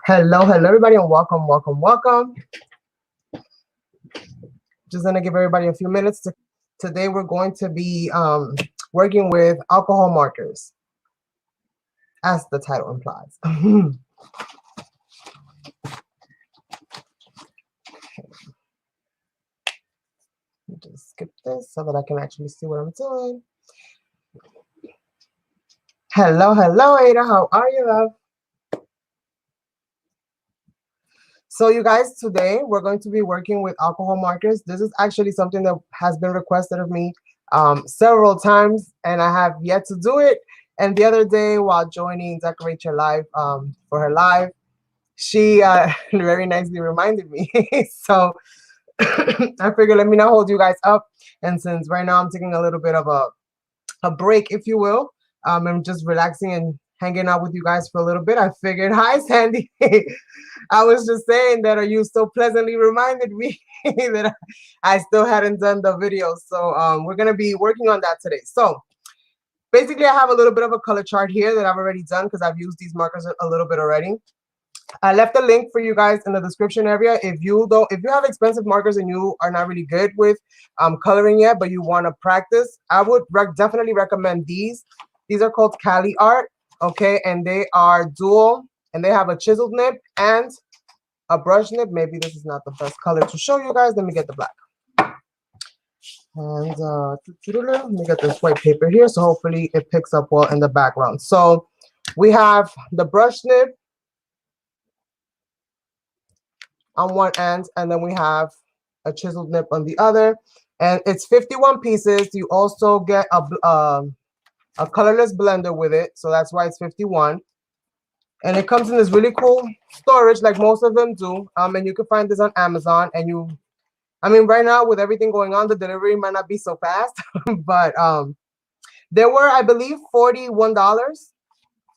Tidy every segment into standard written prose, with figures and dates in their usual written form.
Hello, everybody, and welcome. Just gonna give everybody a few minutes. Today we're going to be working with alcohol markers, as the title implies. Just skip this so that I can actually see what I'm doing. Hello, Ada. How are you, love? So you guys, today we're going to be working with alcohol markers. This is actually something that has been requested of me several times, and I have yet to do it. And the other day, while joining Decorate Your Life for her live, she very nicely reminded me. So I figured, let me not hold you guys up. And since right now I'm taking a little bit of a break, if you will, I'm just relaxing and hanging out with you guys for a little bit. I figured, hi, Sandy. I was just saying that you so pleasantly reminded me that I still hadn't done the video. So we're going to be working on that today. So basically, I have a little bit of a color chart here that I've already done because I've used these markers a little bit already. I left a link for you guys in the description area. If you have expensive markers and you are not really good with coloring yet, but you want to practice, I would definitely recommend these. These are called Caliart, okay, and they are dual, and they have a chiseled nib and a brush nib. Maybe this is not the best color to show you guys. Let me get the black. And let me get this white paper here, so hopefully it picks up well in the background. So we have the brush nib on one end, and then we have a chiseled nib on the other, and it's 51 pieces. You also get a colorless blender with it, so that's why it's 51. And it comes in this really cool storage, like most of them do. And you can find this on Amazon. And right now with everything going on, the delivery might not be so fast, but there were, I believe, $41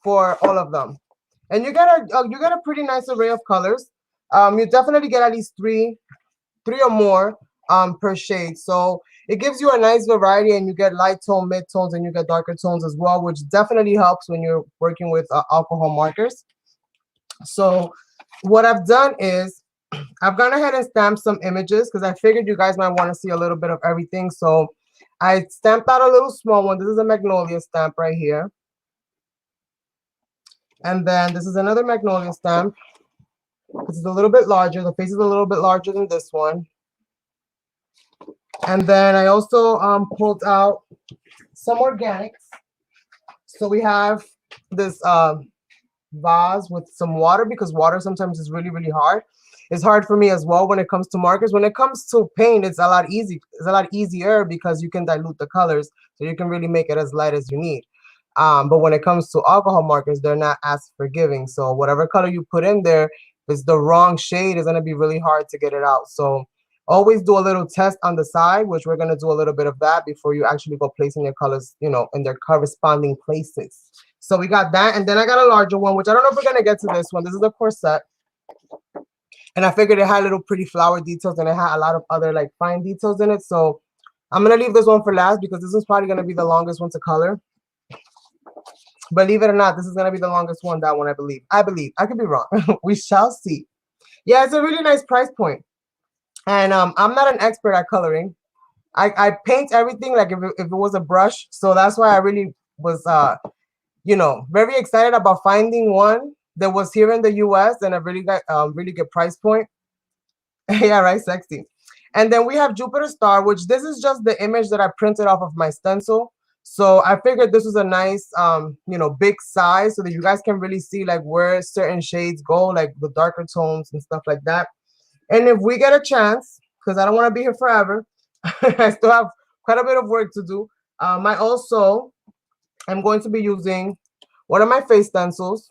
for all of them. And you get a pretty nice array of colors. You definitely get at least three or more per shade. So it gives you a nice variety, and you get light tone, mid tones, and you get darker tones as well, which definitely helps when you're working with alcohol markers. So what I've done is I've gone ahead and stamped some images because I figured you guys might want to see a little bit of everything. So I stamped out a little small one. This is a magnolia stamp right here. And then this is another magnolia stamp. This is a little bit larger. The face is a little bit larger than this one. And then I also pulled out some organics. So we have this vase with some water, because water sometimes is really, really hard. It's hard for me as well when it comes to markers. When it comes to paint, it's a lot easier because you can dilute the colors, so you can really make it as light as you need. But when it comes to alcohol markers, they're not as forgiving. So whatever color you put in there, if it's the wrong shade, it's going to be really hard to get it out. So always do a little test on the side, which we're going to do a little bit of that before you actually go placing your colors, in their corresponding places. So we got that. And then I got a larger one, which I don't know if we're going to get to this one. This is a corset. And I figured it had little pretty flower details, and it had a lot of other like fine details in it. So I'm going to leave this one for last because this is probably going to be the longest one to color. Believe it or not, this is going to be the longest one, that one, I believe. I could be wrong. We shall see. Yeah, it's a really nice price point. And I'm not an expert at coloring. I paint everything like if it was a brush. So that's why I really was, very excited about finding one that was here in the US and a really good price point. Yeah, right, sexy. And then we have Jupiter Star, which this is just the image that I printed off of my stencil. So I figured this was a nice, big size so that you guys can really see like where certain shades go, like the darker tones and stuff like that. And if we get a chance, because I don't want to be here forever, I still have quite a bit of work to do. I'm going to be using one of my face stencils.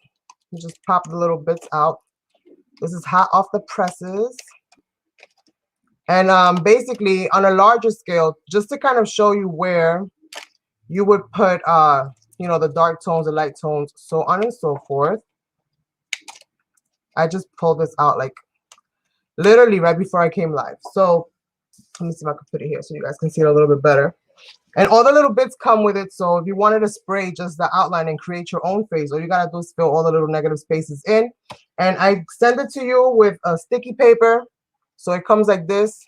Just pop the little bits out. This is hot off the presses. And basically on a larger scale, just to kind of show you where you would put, the dark tones, the light tones, so on and so forth. I just pulled this out like literally right before I came live. So let me see if I can put it here so you guys can see it a little bit better. And all the little bits come with it. So if you wanted to spray just the outline and create your own face, all you gotta do is fill all the little negative spaces in. And I send it to you with a sticky paper. So it comes like this.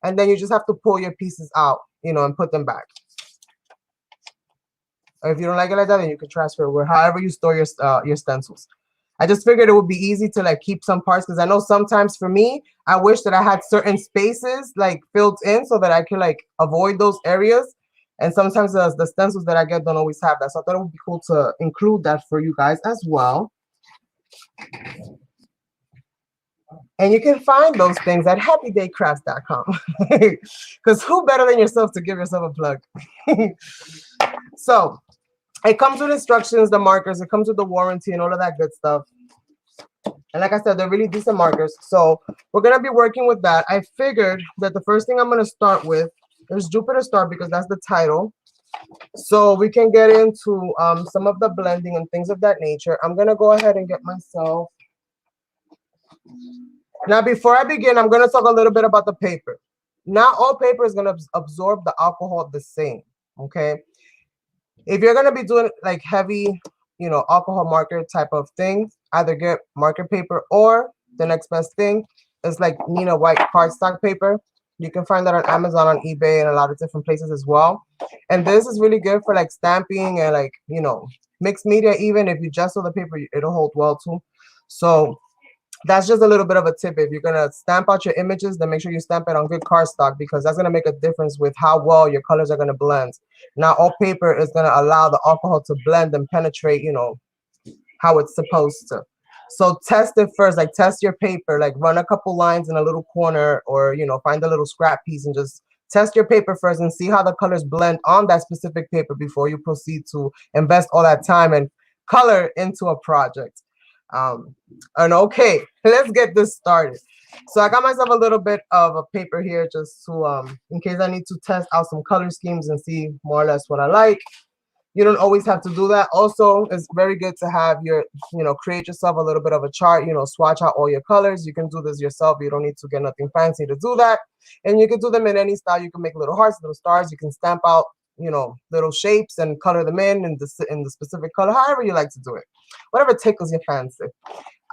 And then you just have to pull your pieces out, you know, and put them back. Or if you don't like it like that, then you can transfer it where however you store your stencils. I just figured it would be easy to like keep some parts, because I know sometimes for me, I wish that I had certain spaces like filled in so that I could like avoid those areas. And sometimes the stencils that I get don't always have that. So I thought it would be cool to include that for you guys as well. And you can find those things at happydaycrafts.com. Because who better than yourself to give yourself a plug? So it comes with instructions, the markers, it comes with the warranty and all of that good stuff. And like I said, they're really decent markers. So we're going to be working with that. I figured that the first thing I'm going to start with is Jupiter Star, because that's the title. So we can get into some of the blending and things of that nature. I'm going to go ahead and get myself. Now, before I begin, I'm going to talk a little bit about the paper. Not all paper is going to absorb the alcohol the same, okay? If you're going to be doing like heavy, you know, alcohol marker type of thing, either get marker paper, or the next best thing is like Nina White cardstock paper. You can find that on Amazon, on eBay, and a lot of different places as well. And this is really good for like stamping and like, you know, mixed media. Even if you gesso the paper, it'll hold well too. So that's just a little bit of a tip. If you're going to stamp out your images, then make sure you stamp it on good cardstock, because that's going to make a difference with how well your colors are going to blend. Now, all paper is going to allow the alcohol to blend and penetrate, you know, how it's supposed to. So test it first, like test your paper, like run a couple lines in a little corner, or, you know, find a little scrap piece and just test your paper first and see how the colors blend on that specific paper before you proceed to invest all that time and color into a project. And okay, let's get this started. So I got myself a little bit of a paper here just to in case I need to test out some color schemes and see more or less what I like. You don't always have to do that. Also, it's very good to have your, you know, create yourself a little bit of a chart, you know, swatch out all your colors. You can do this yourself. You don't need to get nothing fancy to do that. And you can do them in any style. You can make little hearts, little stars. You can stamp out, you know, little shapes and color them in the specific color, however you like to do it. Whatever tickles your fancy.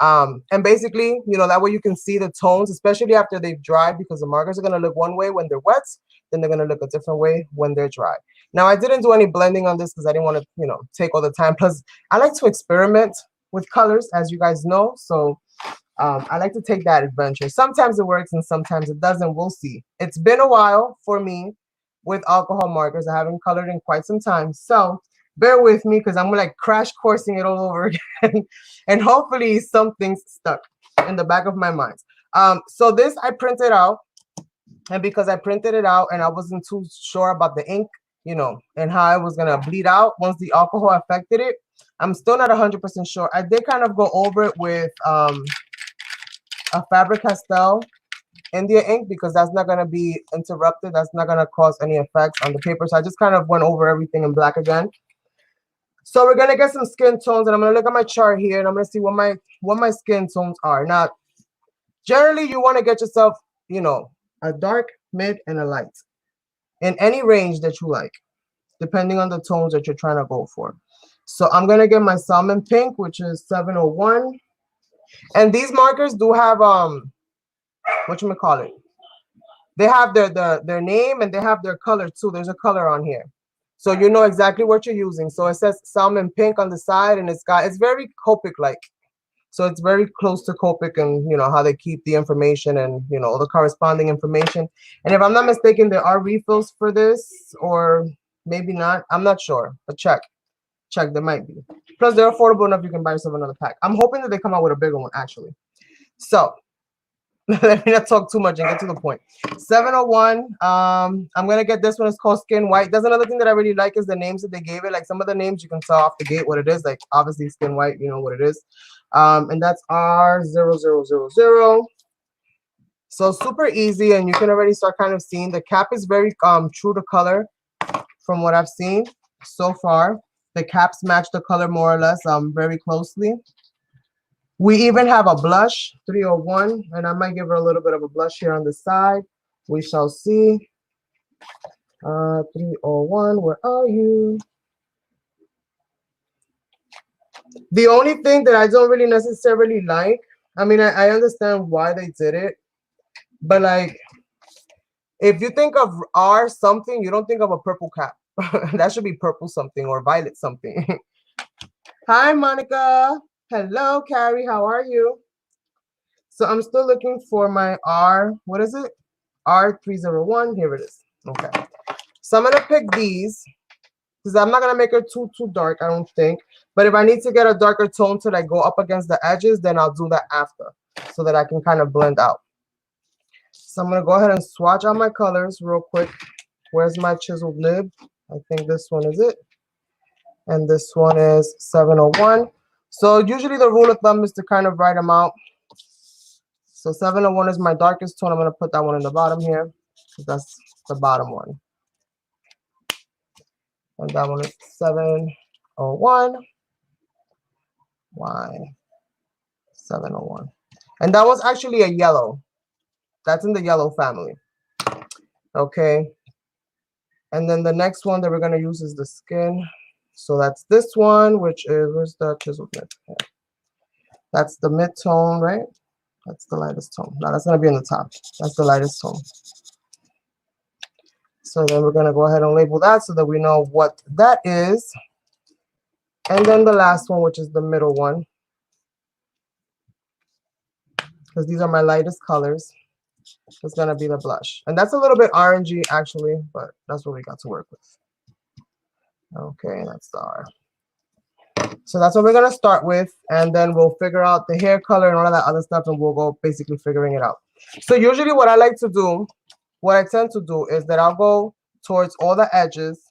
And basically, you know, that way you can see the tones, especially after they've dried, because the markers are going to look one way when they're wet, then they're going to look a different way when they're dry. Now, I didn't do any blending on this because I didn't want to, you know, take all the time. Plus, I like to experiment with colors, as you guys know. So I like to take that adventure. Sometimes it works and sometimes it doesn't. We'll see. It's been a while for me with alcohol markers. I haven't colored in quite some time. So bear with me, because I'm like crash coursing it all over again. And hopefully something's stuck in the back of my mind. So this I printed out. And because I printed it out and I wasn't too sure about the ink, you know, and how it was going to bleed out once the alcohol affected it, I'm still not 100% sure. I did kind of go over it with a Faber-Castell India ink, because that's not going to be interrupted. That's not going to cause any effects on the paper. So I just kind of went over everything in black again. So we're going to get some skin tones, and I'm going to look at my chart here, and I'm going to see what my skin tones are. Now, generally, you want to get yourself, you know, a dark, mid, and a light in any range that you like, depending on the tones that you're trying to go for. So I'm going to get my salmon pink, which is 701. And these markers do have, whatchamacallit, they have their name and they have their color too. There's a color on here. So you know exactly what you're using. So it says salmon pink on the side, and it's very Copic-like. So it's very close to Copic, and you know how they keep the information and, you know, all the corresponding information. And if I'm not mistaken, there are refills for this, or maybe not. I'm not sure, but check. There might be. Plus, they're affordable enough you can buy yourself another pack. I'm hoping that they come out with a bigger one, actually. So let me not talk too much and get to the point. 701. I'm gonna get this one. It's called Skin White. That's another thing that I really like is the names that they gave it. Like some of the names you can tell off the gate what it is. Like obviously Skin White, you know what it is. And that's R0000. So super easy, and you can already start kind of seeing the cap is very true to color from what I've seen so far. The caps match the color more or less very closely. We even have a blush, 301, and I might give her a little bit of a blush here on the side. We shall see. 301, where are you? The only thing that I don't really necessarily like, I mean, I understand why they did it, but like, if you think of R something, you don't think of a purple cap. That should be purple something or violet something. Hi, Monica. Hello, Carrie. How are you? So I'm still looking for my R. What is it? R301. Here it is. Okay. So I'm going to pick these because I'm not going to make it too dark, I don't think. But if I need to get a darker tone to like go up against the edges, then I'll do that after so that I can kind of blend out. So I'm going to go ahead and swatch out my colors real quick. Where's my chiseled nib? I think this one is it. And this one is 701. So usually the rule of thumb is to kind of write them out. So 701 is my darkest tone. I'm going to put that one in the bottom here. That's the bottom one. And that one is 701. Why? 701. And that was actually a yellow. That's in the yellow family. Okay. And then the next one that we're going to use is the skin. So that's this one, which is, where's the chisel mid? Yeah. That's the mid tone, right? That's the lightest tone. No, that's going to be on the top. That's the lightest tone. So then we're going to go ahead and label that so that we know what that is. And then the last one, which is the middle one, because these are my lightest colors, it's going to be the blush. And that's a little bit orangey, actually, but that's what we got to work with. Okay, that's the R. So that's what we're going to start with, and then we'll figure out the hair color and all of that other stuff, and we'll go basically figuring it out. So usually what I like to do, what I tend to do is that I'll go towards all the edges,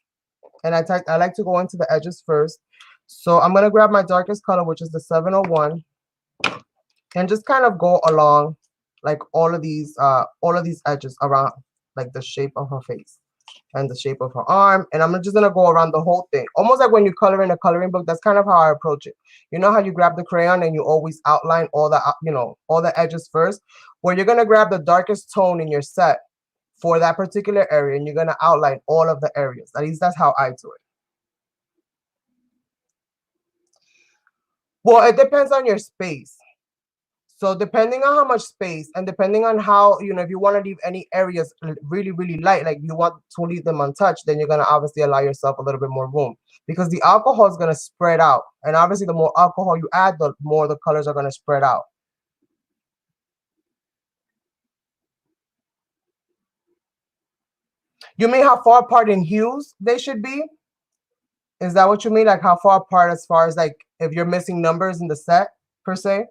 and I like to go into the edges first. So I'm going to grab my darkest color, which is the 701, and just kind of go along like all of these edges around like the shape of her face and the shape of her arm. And I'm just going to go around the whole thing. Almost like when you color in a coloring book, that's kind of how I approach it. You know how you grab the crayon and you always outline all the, all the edges first? Well, you're going to grab the darkest tone in your set for that particular area, and you're going to outline all of the areas. At least that's how I do it. Well, it depends on your space. So depending on how much space and depending on how, if you want to leave any areas really, really light, like you want to leave them untouched, then you're going to obviously allow yourself a little bit more room because the alcohol is going to spread out. And obviously the more alcohol you add, the more the colors are going to spread out. You mean how far apart in hues they should be? Is that what you mean? Like how far apart as far as like if you're missing numbers in the set per se?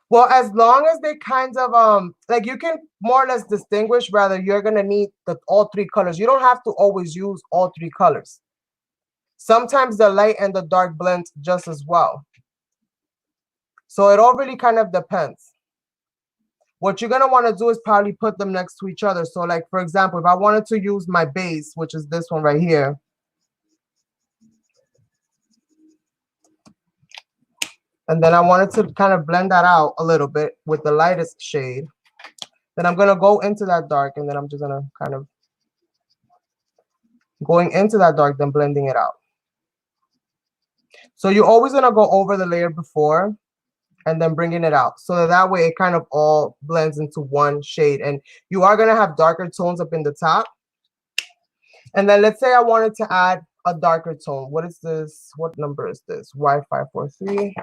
Well, as long as they kind of like you can more or less distinguish whether you're gonna need all three colors. You don't have to always use all three colors. Sometimes the light and the dark blend just as well. So it all really kind of depends. What you're gonna want to do is probably put them next to each other. So like for example, if I wanted to use my base, which is this one right here, and then I wanted to kind of blend that out a little bit with the lightest shade, then I'm going to go into that dark, and then I'm just going to kind of going into that dark, then blending it out. So you're always going to go over the layer before and then bringing it out. So that way it kind of all blends into one shade. And you are going to have darker tones up in the top. And then let's say I wanted to add a darker tone. What is this? What number is this? Y543.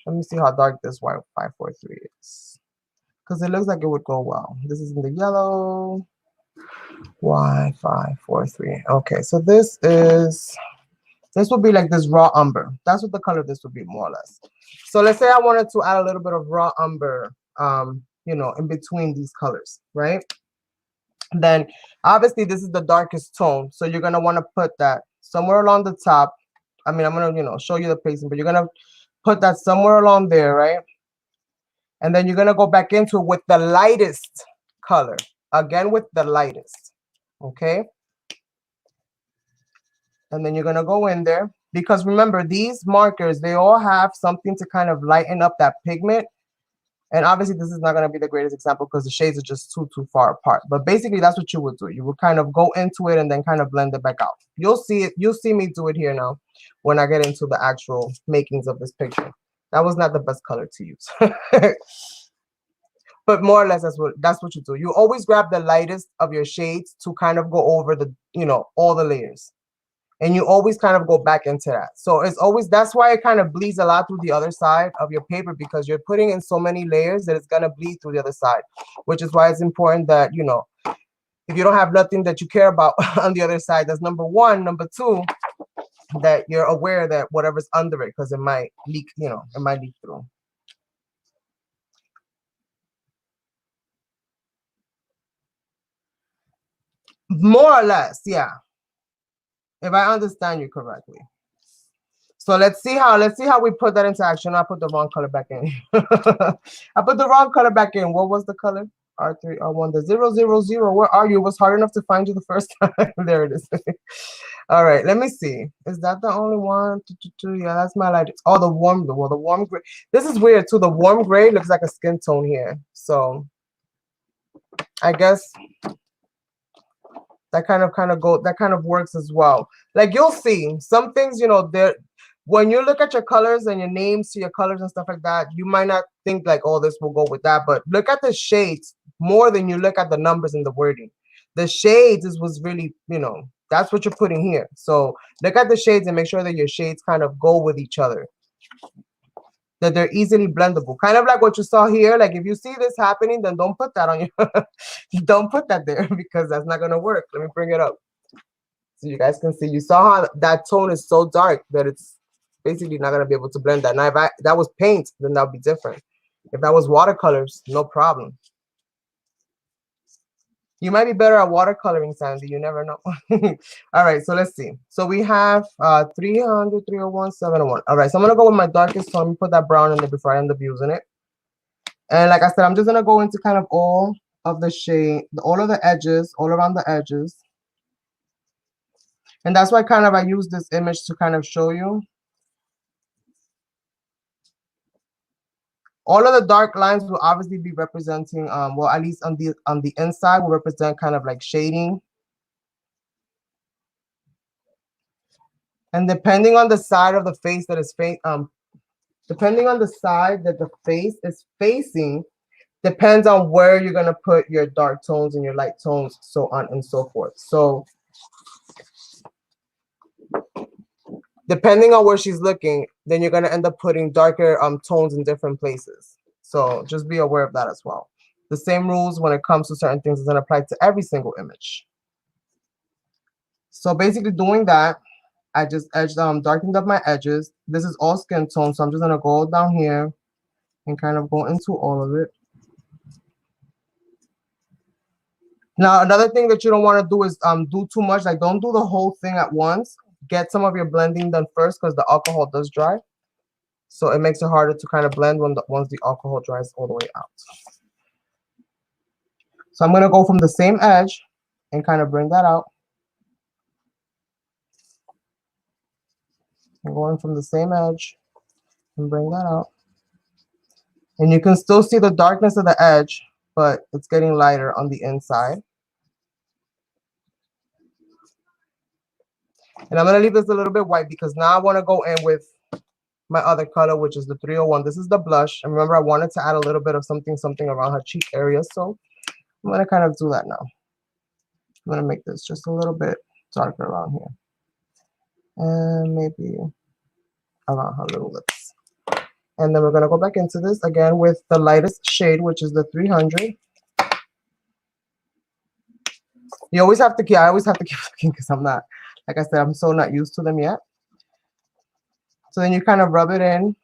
Let me see how dark this Y543 is. Because it looks like it would go well. This is in the yellow. Y543. Okay, so this would be like this raw umber. That's what the color this would be, more or less. So let's say I wanted to add a little bit of raw umber, in between these colors, right? Then obviously this is the darkest tone. So you're going to want to put that somewhere along the top. I mean, I'm going to, show you the placing, but you're going to put that somewhere along there, right? And then you're going to go back into it with the lightest color. Again, with the lightest. Okay? And then you're going to go in there. Because remember, these markers, they all have something to kind of lighten up that pigment. And obviously this is not going to be the greatest example because the shades are just too far apart. But basically that's what you would do. You would kind of go into it and then kind of blend it back out. You'll see it. You'll see me do it here now when I get into the actual makings of this picture. That was not the best color to use. But more or less that's what you do. You always grab the lightest of your shades to kind of go over the, you know, all the layers. And you always kind of go back into that. So it's always, that's why it kind of bleeds a lot through the other side of your paper, because you're putting in so many layers that it's going to bleed through the other side, which is why it's important that, you know, if you don't have nothing that you care about on the other side, that's number one. Number two, that you're aware that whatever's under it, because it might leak, you know, it might leak through. More or less, yeah. If I understand you correctly. So let's see how we put that into action. I put the wrong color back in. I put the wrong color back in. What was the color? R3, R1, the 000. Where are you? It was hard enough to find you the first time. There it is. All right, let me see. Is that the only one? Yeah, that's my light. Oh, the warm gray. This is weird too. The warm gray looks like a skin tone here. So I guess that kind of works as well. Like you'll see some things, you know, there when you look at your colors and your names to your colors and stuff like that, you might not think like, oh, this will go with that, but look at the shades more than you look at the numbers and the wording. The shades is what's really, you know, that's what you're putting here. So look at the shades and make sure that your shades kind of go with each other, that they're easily blendable. Kind of like what you saw here. Like if you see this happening, then don't put that on your, don't put that there because that's not going to work. Let me bring it up so you guys can see. You saw how that tone is so dark that it's basically not going to be able to blend that. Now, if that was paint, then that would be different. If that was watercolors, no problem. You might be better at watercoloring, Sandy. You never know. All right, so let's see. So we have 300, 301, 701. All right, so I'm going to go with my darkest tone. Let me put that brown in there before I end up using it. And like I said, I'm just going to go into kind of all of the shade, all of the edges, all around the edges. And that's why kind of I use this image to kind of show you. All of the dark lines will obviously be representing, well, at least on the inside will represent kind of like shading. And depending on the side of the face that is depending on the side that the face is facing, depends on where you're gonna put your dark tones and your light tones, so on and so forth. So depending on where she's looking, then you're gonna end up putting darker tones in different places. So just be aware of that as well. The same rules when it comes to certain things is gonna apply to every single image. So basically doing that, I just darkened up my edges. This is all skin tone, so I'm just gonna go down here and kind of go into all of it. Now, another thing that you don't want to do is do too much. Like, don't do the whole thing at once. Get some of your blending done first because the alcohol does dry. So it makes it harder to kind of blend once the alcohol dries all the way out. So I'm going to go from the same edge and kind of bring that out. I'm going from the same edge and bring that out. And you can still see the darkness of the edge, but it's getting lighter on the inside. And I'm going to leave this a little bit white because now I want to go in with my other color, which is the 301. This is the blush. And remember, I wanted to add a little bit of something around her cheek area. So I'm going to kind of do that now. I'm going to make this just a little bit darker around here. And maybe around her little lips. And then we're going to go back into this again with the lightest shade, which is the 300. You always have to keep, I always have to keep looking because I'm not, like I said, I'm so not used to them yet. So then you kind of rub it in.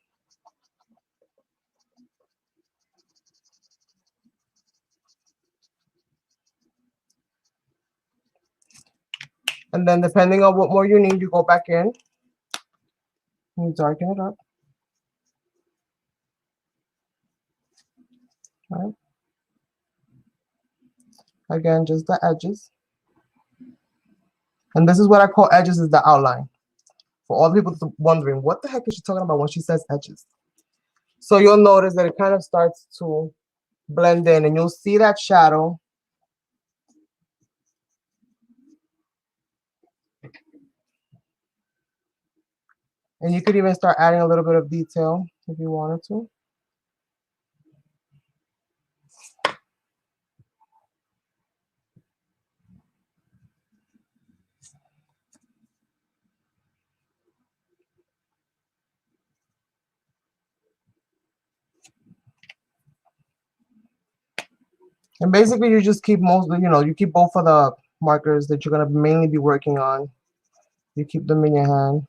And then depending on what more you need, you go back in. You darken it up. Right. Again, just the edges. And this is what I call edges, is the outline. For all the people wondering, what the heck is she talking about when she says edges? So you'll notice that it kind of starts to blend in, and you'll see that shadow. And you could even start adding a little bit of detail if you wanted to. And basically you just keep you keep both of the markers that you're going to mainly be working on. You keep them in your hand.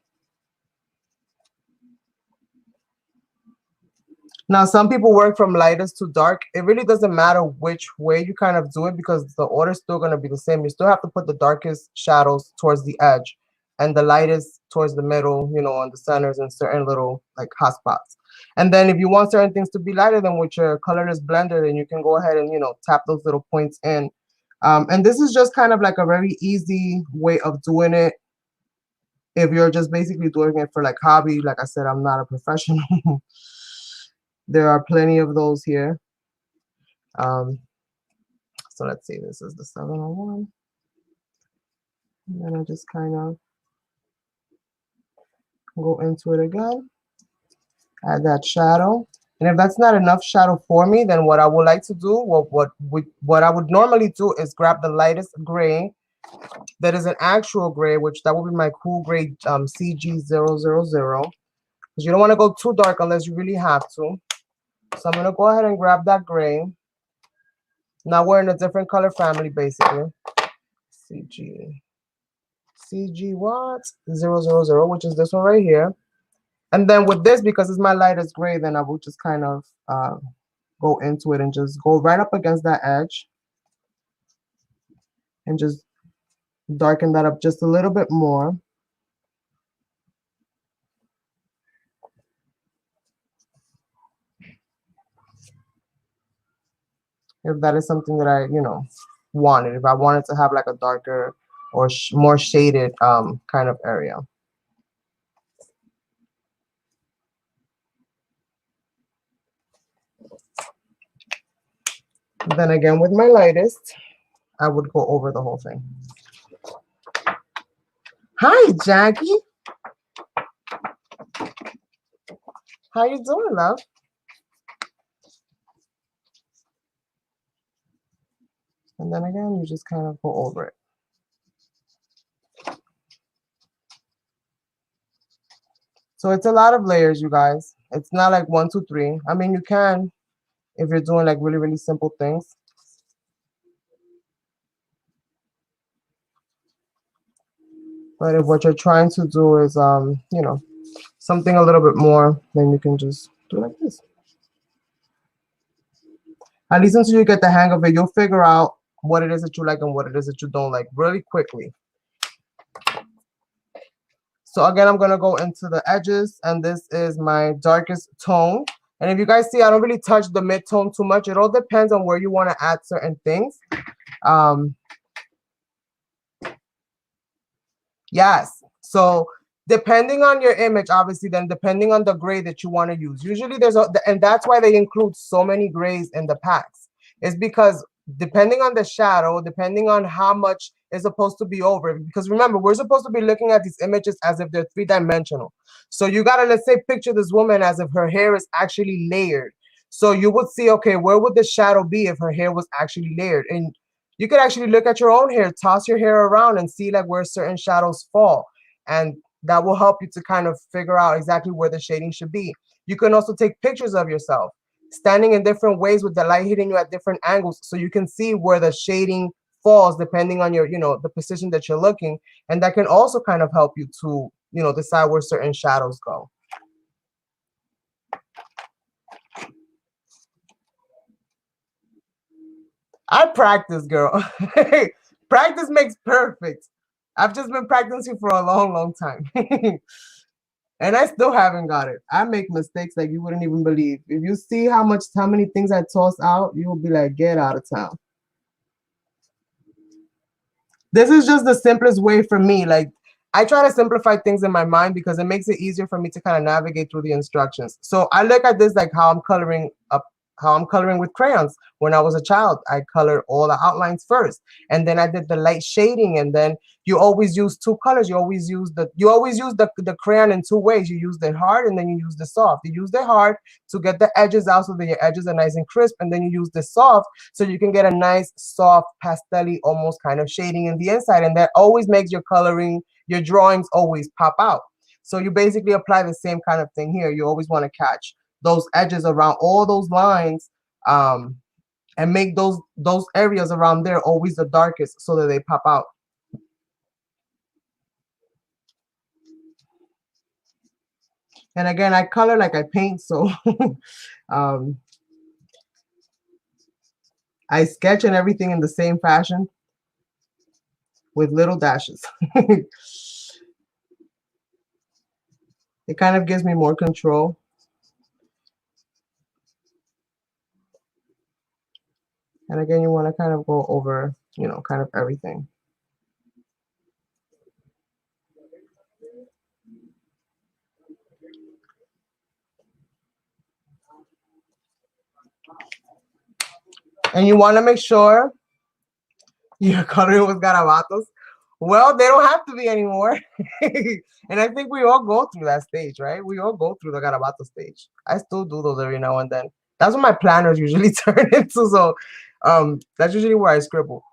Now, some people work from lightest to dark. It really doesn't matter which way you kind of do it because the order is still going to be the same. You still have to put the darkest shadows towards the edge and the lightest towards the middle, on the centers and certain little like hot spots. And then if you want certain things to be lighter than with your colorless blender, then you can go ahead and, tap those little points in. And this is just kind of like a very easy way of doing it. If you're just basically doing it for like hobby, like I said, I'm not a professional. There are plenty of those here. So let's see, this is the 701. And then I just kind of go into it again, add that shadow. And if that's not enough shadow for me, then what I would like to do, what I would normally do is grab the lightest gray that is an actual gray, which that would be my cool gray CG000. Because you don't want to go too dark unless you really have to. So I'm going to go ahead and grab that gray. Now we're in a different color family, basically. CG what? 000, which is this one right here. And then with this, because it's my lightest gray, then I will just kind of go into it and just go right up against that edge. And just darken that up just a little bit more. If that is something that I, wanted. If I wanted to have like a darker or more shaded kind of area. Then again, with my lightest, I would go over the whole thing. Hi, Jackie. How you doing, love? And then again, you just kind of go over it. So it's a lot of layers, you guys. It's not like 1, 2, 3. I mean, you can if you're doing like really, really simple things. But if what you're trying to do is, something a little bit more, then you can just do like this. At least until you get the hang of it, you'll figure out what it is that you like and what it is that you don't like really quickly. So again, I'm going to go into the edges, and this is my darkest tone. And if you guys see, I don't really touch the mid-tone too much. It all depends on where you want to add certain things. Yes. So depending on your image, obviously, then depending on the gray that you want to use. Usually and that's why they include so many grays in the packs. It's because depending on the shadow, depending on how much is supposed to be over. Because remember, we're supposed to be looking at these images as if they're 3-dimensional. So you got to, let's say, picture this woman as if her hair is actually layered. So you would see, okay, where would the shadow be if her hair was actually layered? And you could actually look at your own hair, toss your hair around and see like where certain shadows fall. And that will help you to kind of figure out exactly where the shading should be. You can also take pictures of yourself standing in different ways with the light hitting you at different angles, so you can see where the shading falls depending on your, the position that you're looking. And that can also kind of help you to, decide where certain shadows go. I practice, girl. Practice makes perfect. I've just been practicing for a long, long time. And I still haven't got it. I make mistakes like you wouldn't even believe. If you see how many things I toss out, you'll be like, get out of town. This is just the simplest way for me. Like, I try to simplify things in my mind because it makes it easier for me to kind of navigate through the instructions. So I look at this like how I'm coloring with crayons. When I was a child, I colored all the outlines first, and then I did the light shading. And then you always use two colors. You always use the crayon in two ways. You use the hard and then you use the soft. You use the hard to get the edges out so that your edges are nice and crisp, and then you use the soft so you can get a nice soft pastel-y almost kind of shading in the inside, and that always makes your drawings always pop out. So you basically apply the same kind of thing here. You always want to catch those edges around all those lines, and make those areas around there always the darkest so that they pop out. And again, I color like I paint, so I sketch and everything in the same fashion with little dashes. It kind of gives me more control. And again, you want to kind of go over, kind of everything. And you want to make sure you're coloring with garabatos. Well, they don't have to be anymore. And I think we all go through that stage, right? We all go through the garabato stage. I still do those every now and then. That's what my planners usually turn into. So that's usually where I scribble.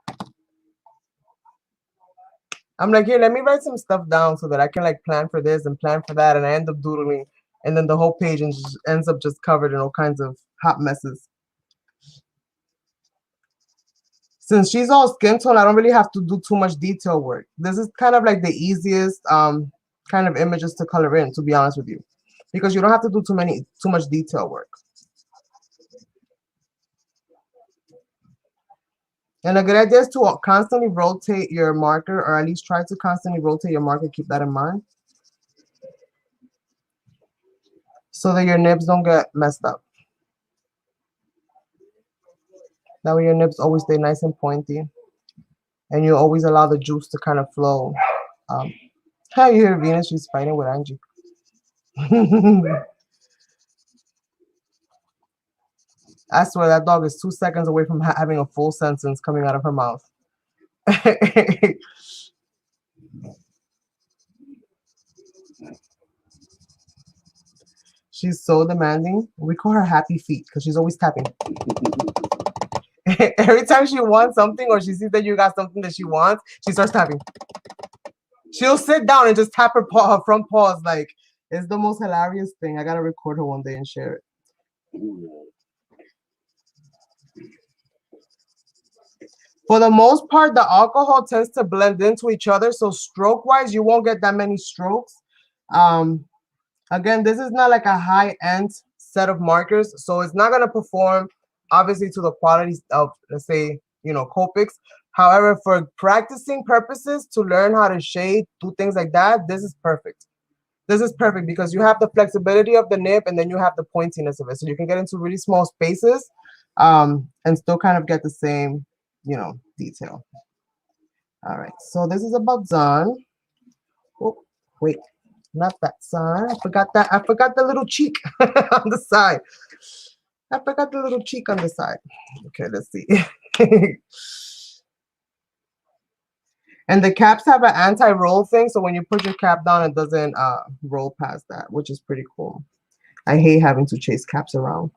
I'm like, here, let me write some stuff down so that I can like plan for this and plan for that. And I end up doodling. And then the whole page ends up just covered in all kinds of hot messes. Since she's all skin tone, I don't really have to do too much detail work. This is kind of like the easiest kind of images to color in, to be honest with you, because you don't have to do too much detail work. And a good idea is to constantly rotate your marker, or at least try to constantly rotate your marker. Keep that in mind, so that your nibs don't get messed up. That way your nibs always stay nice and pointy, and you always allow the juice to kind of flow. How you hear Venus? She's fighting with Angie. I swear that dog is 2 seconds away from having a full sentence coming out of her mouth. She's so demanding. We call her happy feet because she's always tapping. Every time she wants something or she sees that you got something that she wants, she starts tapping. She'll sit down and just tap her front paws. Like, it's the most hilarious thing. I gotta record her one day and share it. For the most part, the alcohol tends to blend into each other. So stroke-wise, you won't get that many strokes. Again, this is not like a high-end set of markers. So it's not going to perform, obviously, to the quality of, let's say, Copics. However, for practicing purposes, to learn how to shade, do things like that, this is perfect. This is perfect because you have the flexibility of the nib and then you have the pointiness of it. So you can get into really small spaces and still kind of get the same detail. All right, so this is about done. Oh, wait, not that side. I forgot the little cheek on the side. I forgot the little cheek on the side. Okay, let's see. And the caps have an anti-roll thing, so when you put your cap down, it doesn't roll past that, which is pretty cool. I hate having to chase caps around.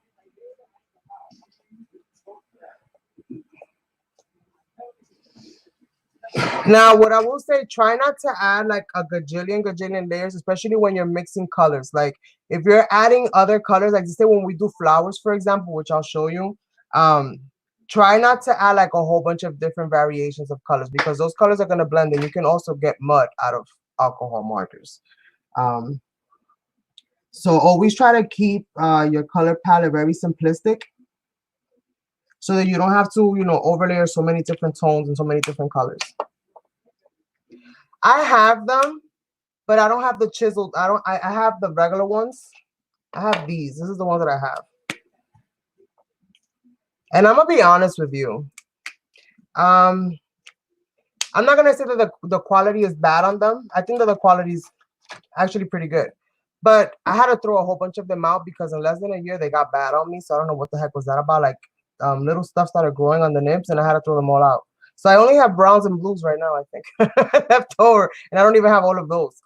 Now, what I will say, try not to add like a gajillion layers, especially when you're mixing colors. Like if you're adding other colors, like say when we do flowers, for example, which I'll show you, try not to add like a whole bunch of different variations of colors because those colors are going to blend and you can also get mud out of alcohol markers. So always try to keep your color palette very simplistic so that you don't have to, overlay so many different tones and so many different colors. I have them, but I don't have the chiseled. I have the regular ones. I have these. This is the ones that I have. And I'm gonna be honest with you. I'm I'm not gonna say that the quality is bad on them. I think that the quality is actually pretty good. But I had to throw a whole bunch of them out because in less than a year they got bad on me. So I don't know what the heck was that about. Like little stuff started growing on the nibs and I had to throw them all out. So I only have browns and blues right now, I think, left over, and I don't even have all of those.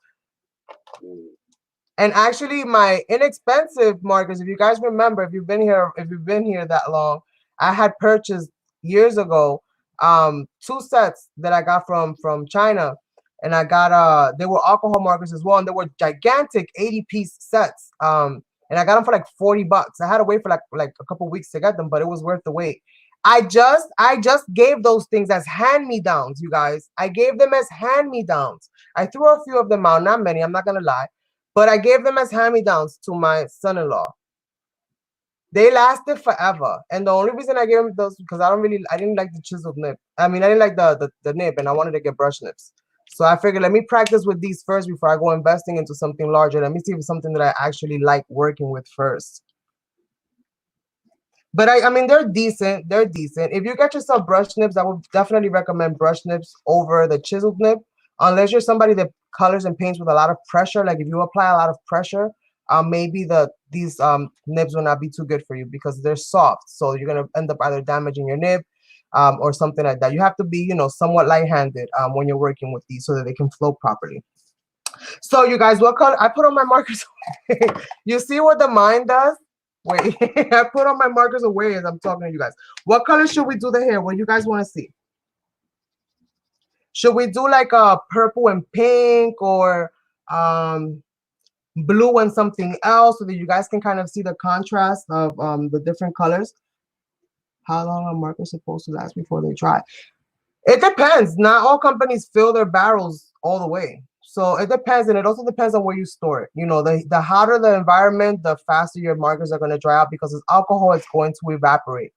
And actually, my inexpensive markers, if you guys remember, if you've been here that long, I had purchased years ago 2 sets that I got from China, and I got they were alcohol markers as well, and they were gigantic 80-piece sets. And I got them for like $40. I had to wait for like a couple weeks to get them, but it was worth the wait. I just gave those things as hand-me-downs, you guys. I gave them as hand-me-downs. I threw a few of them out, not many, I'm not gonna lie. But I gave them as hand-me-downs to my son-in-law. They lasted forever. And the only reason I gave them those because I didn't like the chiseled nib. I mean, I didn't like the nib and I wanted to get brush nips. So I figured, let me practice with these first before I go investing into something larger. Let me see if it's something that I actually like working with first. But I mean, they're decent. They're decent. If you get yourself brush nibs, I would definitely recommend brush nibs over the chiseled nib. Unless you're somebody that colors and paints with a lot of pressure. Like if you apply a lot of pressure, maybe these nibs will not be too good for you because they're soft. So you're gonna end up either damaging your nib or something like that. You have to be, you know, somewhat light-handed when you're working with these so that they can flow properly. So you guys, what color? I put on my markers away. You see what the mind does? Wait, I put on my markers away as I'm talking to you guys. What color should we do the hair? What you guys want to see? Should we do like a purple and pink or blue and something else so that you guys can kind of see the contrast of the different colors? How long are markers supposed to last before they dry? It depends. Not all companies fill their barrels all the way. So it depends, and it also depends on where you store it. You know, the hotter the environment, the faster your markers are going to dry out because it's alcohol, it's going to evaporate.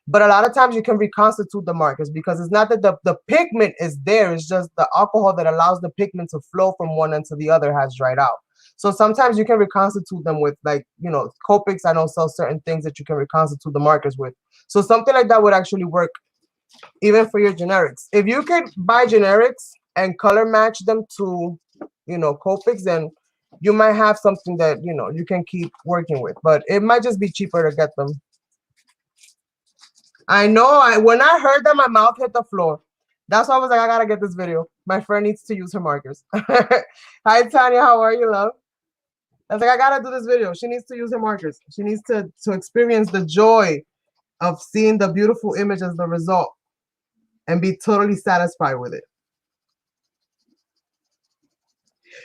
But a lot of times you can reconstitute the markers because it's not that the pigment is there. It's just the alcohol that allows the pigment to flow from one end to the other has dried out. So sometimes you can reconstitute them with, like, you know, Copics. I don't sell certain things that you can reconstitute the markers with. So something like that would actually work even for your generics. If you could buy generics and color match them to, you know, Copics, then you might have something that, you know, you can keep working with. But it might just be cheaper to get them. I know. When I heard that, my mouth hit the floor. That's why I was like, I gotta get this video. My friend needs to use her markers. Hi, Tanya. How are you, love? I was like, I gotta do this video. She needs to use her markers. She needs to experience the joy of seeing the beautiful image as the result and be totally satisfied with it.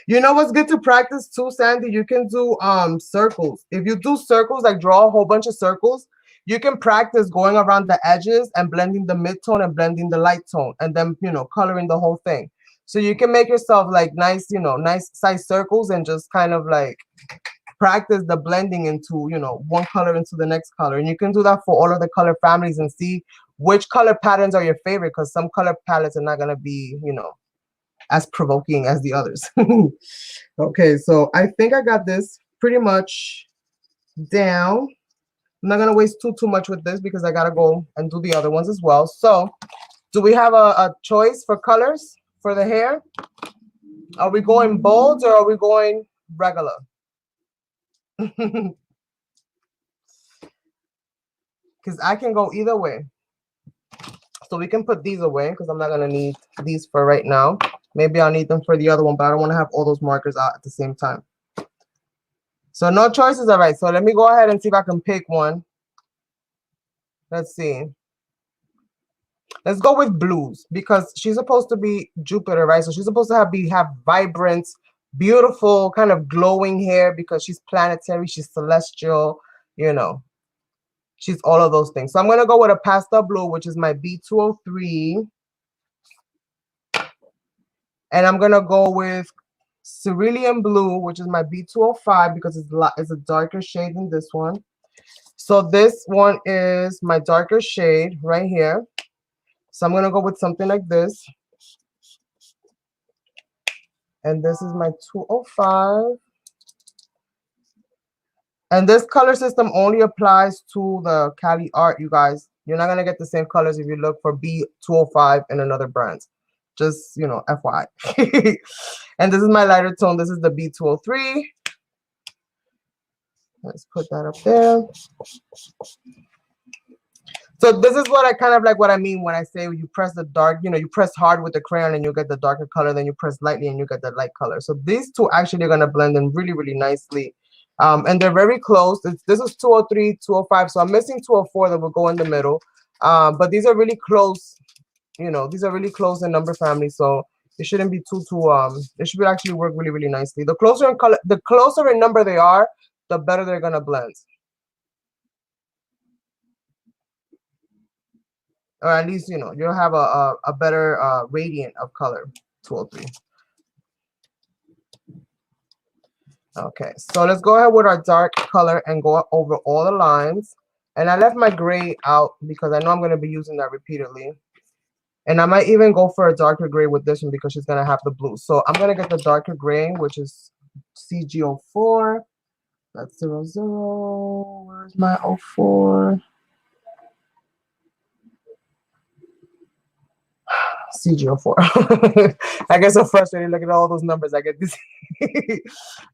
You know what's good to practice too, Sandy? You can do circles. If you do circles, like draw a whole bunch of circles, you can practice going around the edges and blending the mid-tone and blending the light tone and then, you know, coloring the whole thing. So you can make yourself like nice, you know, nice size circles and just kind of like practice the blending into, you know, one color into the next color. And you can do that for all of the color families and see which color patterns are your favorite, because some color palettes are not going to be, you know, as provoking as the others. Okay, so I think I got this pretty much down. I'm not going to waste too much with this because I got to go and do the other ones as well. So do we have a choice for colors for the hair? Are we going bold or are we going regular? Because I can go either way. So we can put these away because I'm not going to need these for right now. Maybe I'll need them for the other one, but I don't want to have all those markers out at the same time. So no choices. All right. So let me go ahead and see if I can pick one. Let's see. Let's go with blues because she's supposed to be Jupiter, right? So she's supposed to have vibrant, beautiful, kind of glowing hair because she's planetary, she's celestial, you know. She's all of those things. So I'm going to go with a pastel blue, which is my B203. And I'm going to go with cerulean blue, which is my B205 because it's a darker shade than this one. So this one is my darker shade right here. So I'm going to go with something like this. And this is my 205. And this color system only applies to the Caliart, you guys. You're not going to get the same colors if you look for B205 in another brand. Just, you know, FYI. And this is my lighter tone. This is the B203. Let's put that up there. So this is what I kind of like what I mean when I say you press the dark, you know, you press hard with the crayon and you get the darker color, then you press lightly and you get the light color. So these two actually are going to blend in really, really nicely. And they're very close. This is 203, 205. So I'm missing 204 that will go in the middle. But these are really close, you know, these are really close in number family. So it shouldn't be too, it should actually work really, really nicely. The closer in color, the closer in number they are, the better they're going to blend. Or at least, you know, you'll have a better radiant of color. 203. Okay, so let's go ahead with our dark color and go over all the lines. And I left my gray out because I know I'm going to be using that repeatedly. And I might even go for a darker gray with this one because she's going to have the blue. So I'm going to get the darker gray, which is CG04. That's 00. Where's my 04? CG04. I get so frustrated looking at all those numbers. I get this.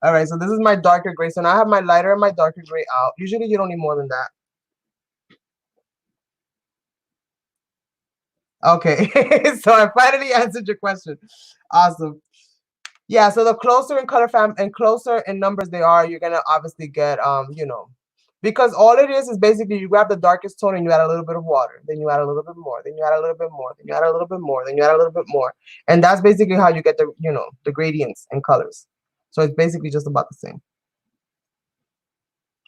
All right, so this is my darker gray. So now I have my lighter and my darker gray out. Usually you don't need more than that. Okay, so I finally answered your question. Awesome. Yeah, so the closer in color fam and closer in numbers they are, you're gonna obviously get you know, because all it is basically you grab the darkest tone and you add a little bit of water, then you add a little bit more, then you add a little bit more, then you add a little bit more, then you add a little bit more, and that's basically how you get the, you know, the gradients and colors. So it's basically just about the same.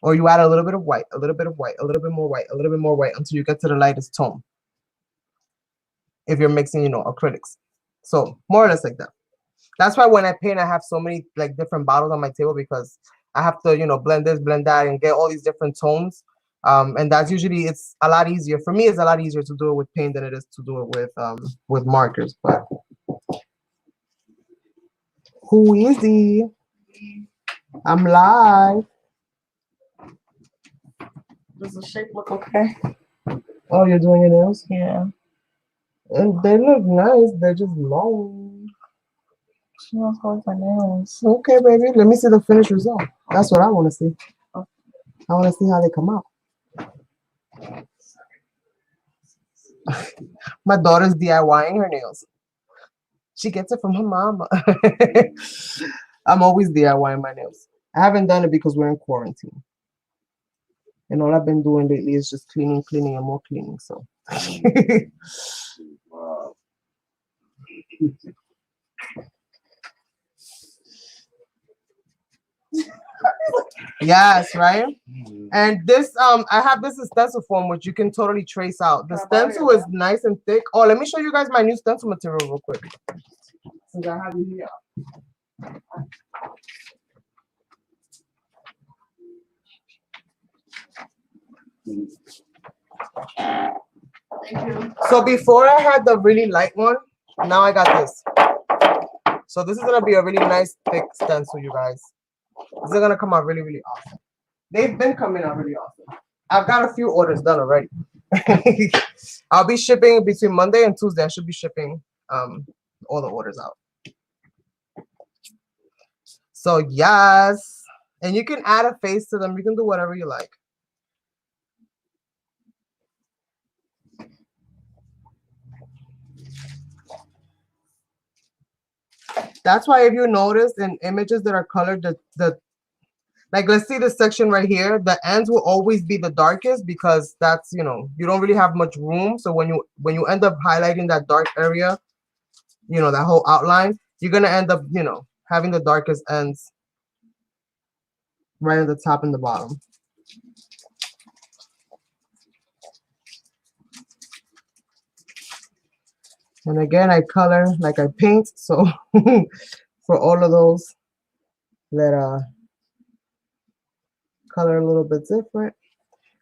Or you add a little bit of white, a little bit of white, a little bit more white, a little bit more white until you get to the lightest tone. If you're mixing, you know, acrylics, so more or less like that. That's why when I paint, I have so many like different bottles on my table because I have to, you know, blend this, blend that, and get all these different tones. And that's usually, it's a lot easier. For me, it's a lot easier to do it with paint than it is to do it with markers. But who is he? I'm live. Does the shape look okay? Oh, you're doing your nails? Yeah. And they look nice. They're just long. She knows how my nails. Okay, baby. Let me see the finished result. That's what I want to see. I want to see how they come out. My daughter's DIYing her nails. She gets it from her mama. I'm always DIYing my nails. I haven't done it because we're in quarantine. And all I've been doing lately is just cleaning, and more cleaning. So. Yes, right. And this I have this stencil form which you can totally trace out. The stencil is nice and thick. Oh, let me show you guys my new stencil material real quick, since I have you here. So before I had the really light one, now I got this. So this is gonna be a really nice thick stencil, you guys. This is gonna come out really, really awesome. They've been coming out really awesome. I've got a few orders done already. I'll be shipping between Monday and Tuesday. I should be shipping all the orders out. So yes, and you can add a face to them. You can do whatever you like. That's why if you notice in images that are colored, like let's see this section right here, the ends will always be the darkest because that's, you know, you don't really have much room. So when you end up highlighting that dark area, you know, that whole outline, you're gonna end up, you know, having the darkest ends right at the top and the bottom. And again, I color like I paint. So for all of those that color a little bit different,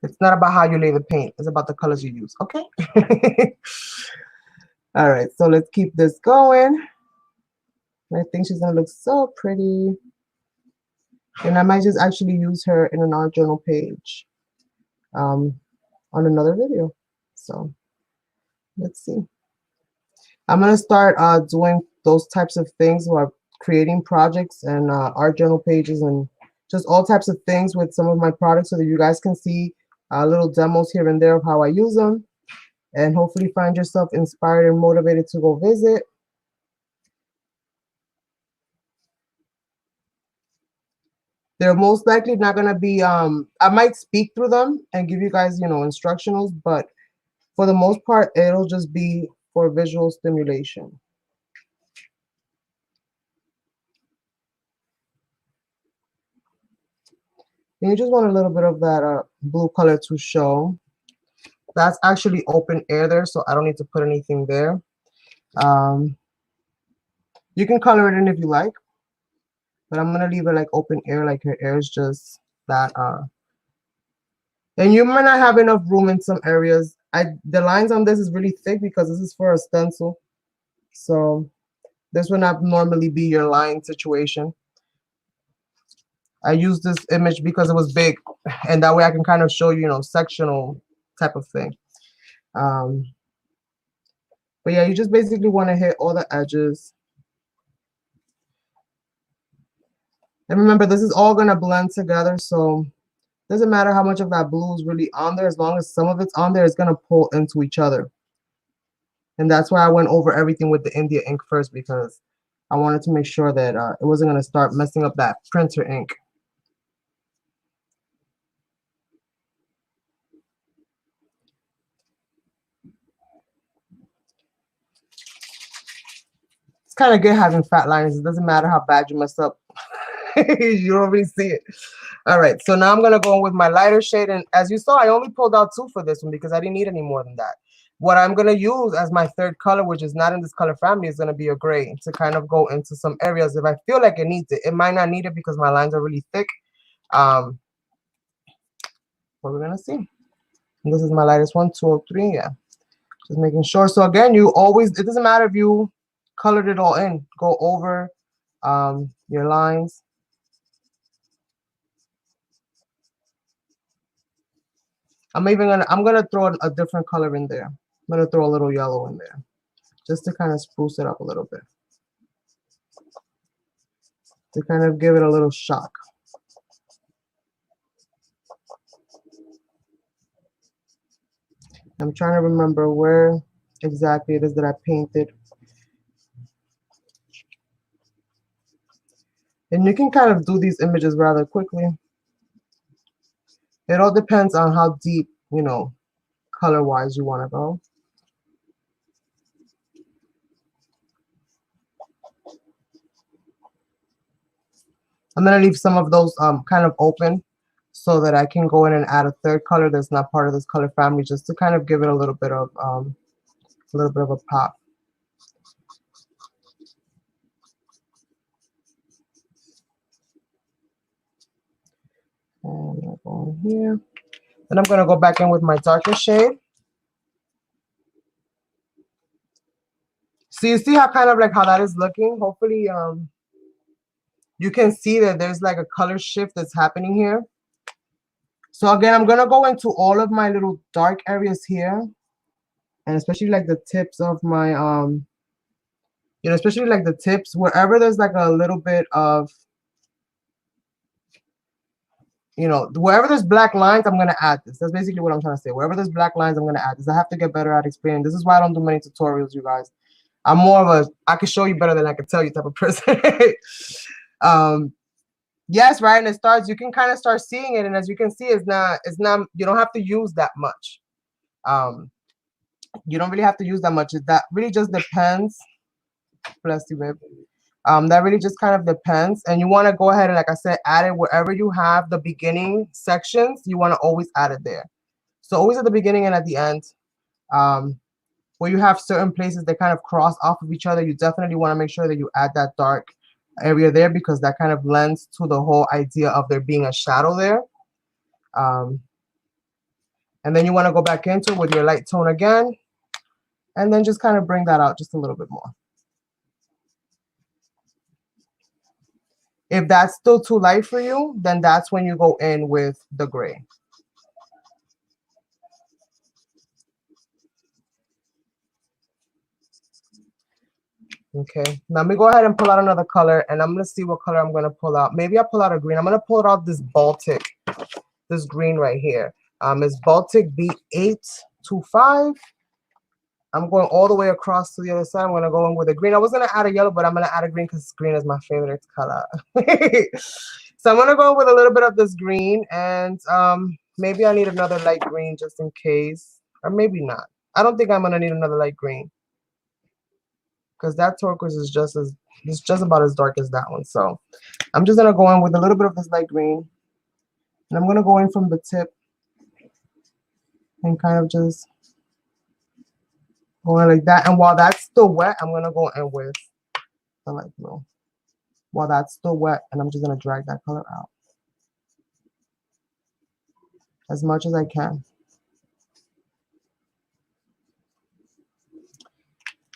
it's not about how you lay the paint, it's about the colors you use. Okay. All right, so let's keep this going. I think she's gonna look so pretty. And I might just actually use her in an art journal page on another video. So let's see. I'm gonna start doing those types of things while creating projects and art journal pages and just all types of things with some of my products so that you guys can see little demos here and there of how I use them and hopefully find yourself inspired and motivated to go visit. They're most likely not gonna be I might speak through them and give you guys, you know, instructionals, but for the most part, it'll just be for visual stimulation. And you just want a little bit of that blue color to show. That's actually open air there, so I don't need to put anything there. You can color it in if you like, but I'm gonna leave it like open air, like her air is just that. And you might not have enough room in some areas. The lines on this is really thick because this is for a stencil, so this would not normally be your line situation. I used this image because it was big, and that way I can kind of show you, you know, sectional type of thing. But yeah, you just basically want to hit all the edges. And remember, this is all going to blend together, so it doesn't matter how much of that blue is really on there. As long as some of it's on there, it's going to pull into each other. And that's why I went over everything with the India ink first, because I wanted to make sure that it wasn't going to start messing up that printer ink. It's kind of good having fat lines. It doesn't matter how bad you mess up. You don't really see it. All right, so now I'm going to go in with my lighter shade. And as you saw, I only pulled out 2 for this one because I didn't need any more than that. What I'm going to use as my third color, which is not in this color family, is going to be a gray to kind of go into some areas if I feel like it needs it. It might not need it because my lines are really thick. What we're going to see. And this is my lightest one, 203, yeah. Just making sure. So again, you always, it doesn't matter if you colored it all in. Go over your lines. I'm gonna throw a different color in there. I'm gonna throw a little yellow in there just to kind of spruce it up a little bit, to kind of give it a little shock. I'm trying to remember where exactly it is that I painted. And you can kind of do these images rather quickly. It all depends on how deep, you know, color-wise you want to go. I'm going to leave some of those kind of open so that I can go in and add a third color that's not part of this color family, just to kind of give it a little bit of a pop. And I'm going here. Then I'm going to go back in with my darker shade. So you see how kind of like how that is looking? Hopefully you can see that there's like a color shift that's happening here. So again, I'm going to go into all of my little dark areas here. And especially like the tips of my, you know, especially like the tips, wherever there's like a little bit of, you know, wherever there's black lines, I'm going to add this. That's basically what I'm trying to say. Wherever there's black lines, I'm going to add this. I have to get better at explaining. This is why I don't do many tutorials, you guys. I'm more of a, I can show you better than I can tell you type of person. Yes, right. And it starts, you can kind of start seeing it. And as you can see, it's not, you don't have to use that much. You don't really have to use that much. That really just depends. Bless you, babe. That really just kind of depends. And you want to go ahead and, like I said, add it wherever you have the beginning sections. You want to always add it there. So always at the beginning and at the end. Where you have certain places that kind of cross off of each other, you definitely want to make sure that you add that dark area there, because that kind of lends to the whole idea of there being a shadow there. And then you want to go back into it with your light tone again, and then just kind of bring that out just a little bit more. If that's still too light for you, then that's when you go in with the gray. Okay, now let me go ahead and pull out another color, and I'm gonna see what color I'm gonna pull out. Maybe I'll pull out a green. I'm gonna pull out this Baltic, this green right here. It's Baltic B825. I'm going all the way across to the other side. I'm gonna go in with a green. I was gonna add a yellow, but I'm gonna add a green because green is my favorite color. So I'm gonna go with a little bit of this green, and maybe I need another light green just in case, or maybe not. I don't think I'm gonna need another light green, because that turquoise is just about as dark as that one. So I'm just gonna go in with a little bit of this light green, and I'm gonna go in from the tip and kind of just go in like that. And while that's still wet, I'm gonna go in with the light blue. While that's still wet, and I'm just gonna drag that color out as much as I can.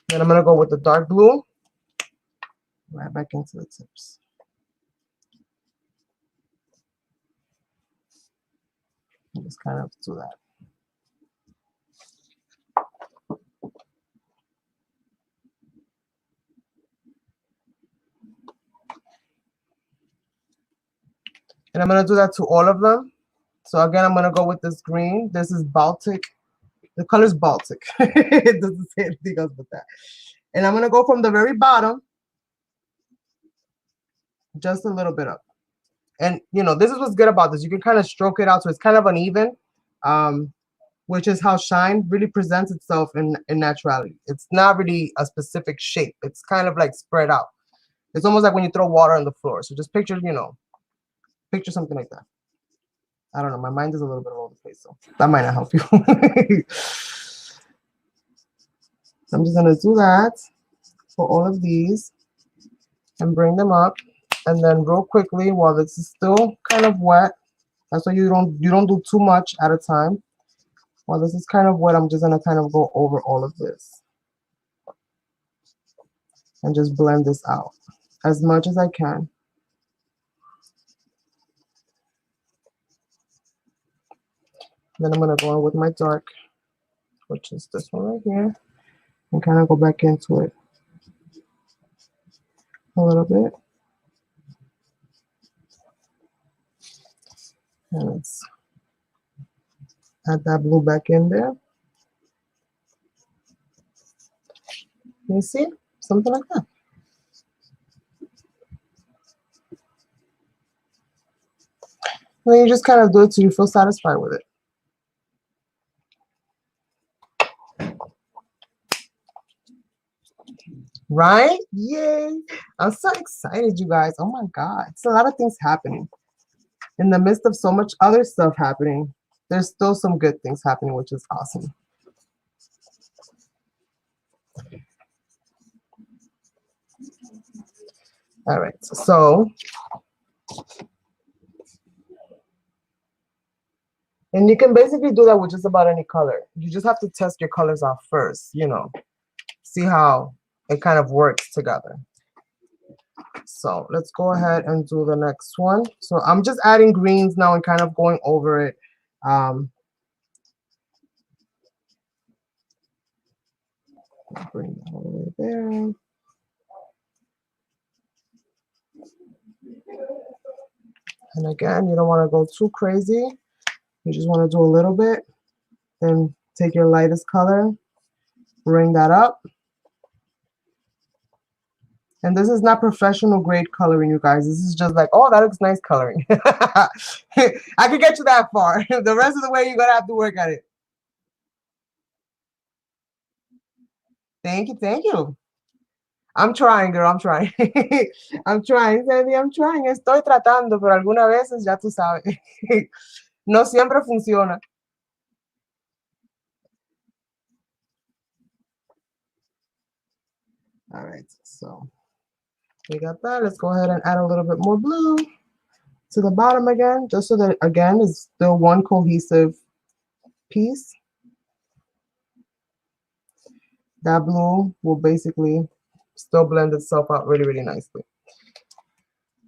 Then I'm gonna go with the dark blue right back into the tips. And just kind of do that. And I'm gonna do that to all of them. So again, I'm gonna go with this green. This is Baltic. The color is Baltic. It doesn't say anything else but that. And I'm gonna go from the very bottom, just a little bit up. And you know, this is what's good about this. You can kind of stroke it out so it's kind of uneven, which is how shine really presents itself in naturality. It's not really a specific shape. It's kind of like spread out. It's almost like when you throw water on the floor. So just picture, you know, picture something like that. I don't know. My mind is a little bit all over the place, so that might not help you. I'm just gonna do that for all of these and bring them up. And then real quickly, while this is still kind of wet, that's why you don't do too much at a time. While this is kind of wet, I'm just gonna kind of go over all of this and just blend this out as much as I can. Then I'm gonna go in with my dark, which is this one right here, and kind of go back into it a little bit. And let's add that blue back in there. You see? Something like that. And then you just kind of do it till you feel satisfied with it. Right? Yay! I'm so excited, you guys. Oh my God. It's a lot of things happening. In the midst of so much other stuff happening, there's still some good things happening, which is awesome. All right, so, and you can basically do that with just about any color. You just have to test your colors out first, you know, see how it kind of works together. So let's go ahead and do the next one. So I'm just adding greens now and kind of going over it. Bring that all the way there. And again, you don't want to go too crazy. You just want to do a little bit. Then take your lightest color, bring that up. And this is not professional grade coloring, you guys. This is just like, oh, that looks nice coloring. I could get you that far. The rest of the way, you're going to have to work at it. Thank you. Thank you. I'm trying, girl. I'm trying. I'm trying, Sandy. I'm trying. Estoy tratando, pero algunas veces ya tú sabes. No siempre funciona. All right. So we got that. Let's go ahead and add a little bit more blue to the bottom again, just so that, again, it's still one cohesive piece. That blue will basically still blend itself out really, really nicely.